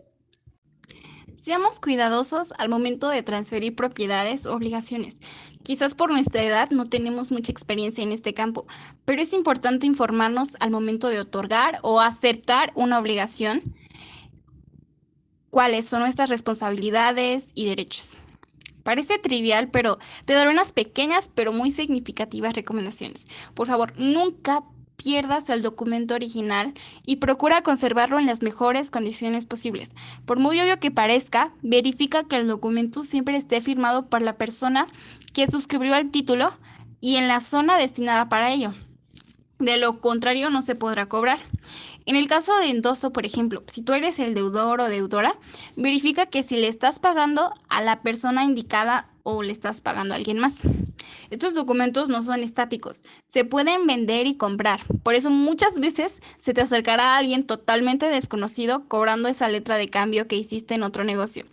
Seamos cuidadosos al momento de transferir propiedades o obligaciones. Quizás por nuestra edad no tenemos mucha experiencia en este campo, pero es importante informarnos al momento de otorgar o aceptar una obligación, cuáles son nuestras responsabilidades y derechos. Parece trivial, pero te daré unas pequeñas pero muy significativas recomendaciones. Por favor, nunca pierdas el documento original y procura conservarlo en las mejores condiciones posibles. Por muy obvio que parezca, verifica que el documento siempre esté firmado por la persona que suscribió el título y en la zona destinada para ello. De lo contrario, no se podrá cobrar. En el caso de endoso, por ejemplo, si tú eres el deudor o deudora, verifica que si le estás pagando a la persona indicada o le estás pagando a alguien más. Estos documentos no son estáticos, se pueden vender y comprar. Por eso muchas veces se te acercará a alguien totalmente desconocido cobrando esa letra de cambio que hiciste en otro negocio.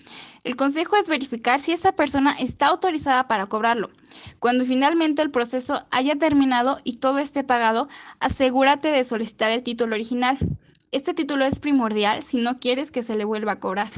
El consejo es verificar si esa persona está autorizada para cobrarlo. Cuando finalmente el proceso haya terminado y todo esté pagado, asegúrate de solicitar el título original. Este título es primordial si no quieres que se le vuelva a cobrar.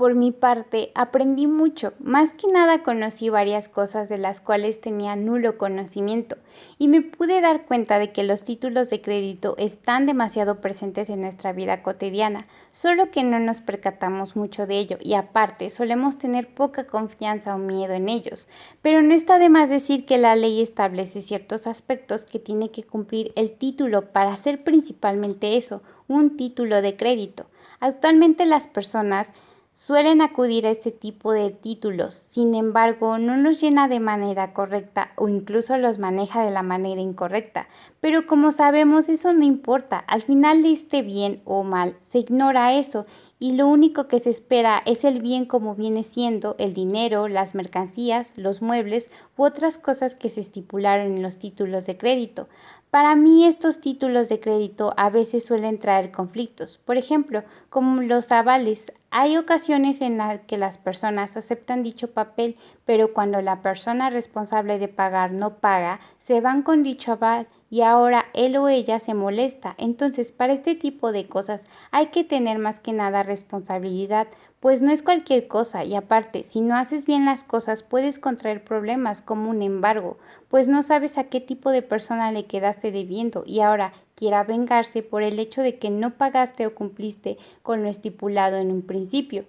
Por mi parte, aprendí mucho. Más que nada conocí varias cosas de las cuales tenía nulo conocimiento y me pude dar cuenta de que los títulos de crédito están demasiado presentes en nuestra vida cotidiana, solo que no nos percatamos mucho de ello y aparte solemos tener poca confianza o miedo en ellos. Pero no está de más decir que la ley establece ciertos aspectos que tiene que cumplir el título para ser principalmente eso, un título de crédito. Actualmente las personas suelen acudir a este tipo de títulos, sin embargo, no los llena de manera correcta o incluso los maneja de la manera incorrecta. Pero como sabemos, eso no importa, al final esté bien o mal, se ignora eso y lo único que se espera es el bien como viene siendo el dinero, las mercancías, los muebles u otras cosas que se estipularon en los títulos de crédito. Para mí estos títulos de crédito a veces suelen traer conflictos, por ejemplo, como los avales. Hay ocasiones en las que las personas aceptan dicho papel, pero cuando la persona responsable de pagar no paga, se van con dicho aval y ahora él o ella se molesta. Entonces, para este tipo de cosas hay que tener más que nada responsabilidad, pues no es cualquier cosa y aparte, si no haces bien las cosas puedes contraer problemas como un embargo, pues no sabes a qué tipo de persona le quedaste debiendo y ahora quiera vengarse por el hecho de que no pagaste o cumpliste con lo estipulado en un principio.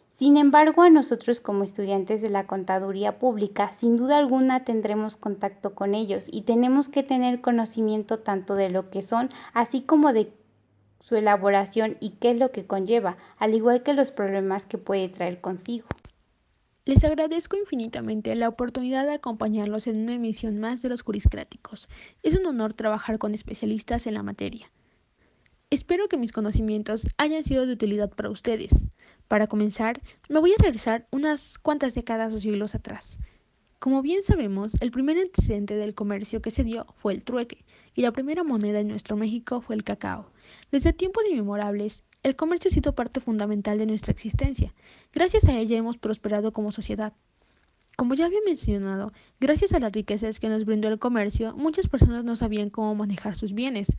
Sin embargo, a nosotros como estudiantes de la contaduría pública, sin duda alguna tendremos contacto con ellos y tenemos que tener conocimiento tanto de lo que son, así como de su elaboración y qué es lo que conlleva, al igual que los problemas que puede traer consigo. Les agradezco infinitamente la oportunidad de acompañarlos en una emisión más de los Juriscráticos. Es un honor trabajar con especialistas en la materia. Espero que mis conocimientos hayan sido de utilidad para ustedes. Para comenzar, me voy a regresar unas cuantas décadas o siglos atrás. Como bien sabemos, el primer antecedente del comercio que se dio fue el trueque, y la primera moneda en nuestro México fue el cacao. Desde tiempos inmemorables, el comercio ha sido parte fundamental de nuestra existencia. Gracias a ella hemos prosperado como sociedad. Como ya había mencionado, gracias a las riquezas que nos brindó el comercio, muchas personas no sabían cómo manejar sus bienes,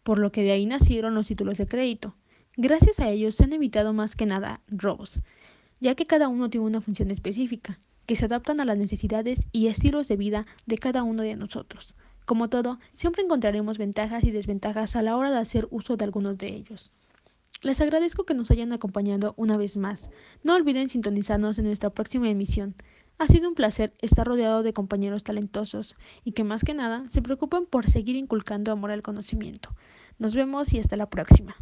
por lo que de ahí nacieron los títulos de crédito. Gracias a ellos se han evitado más que nada robos, ya que cada uno tiene una función específica. que se adaptan a las necesidades y estilos de vida de cada uno de nosotros. Como todo, siempre encontraremos ventajas y desventajas a la hora de hacer uso de algunos de ellos. Les agradezco que nos hayan acompañado una vez más. No olviden sintonizarnos en nuestra próxima emisión. Ha sido un placer estar rodeado de compañeros talentosos y que más que nada se preocupen por seguir inculcando amor al conocimiento. Nos vemos y hasta la próxima.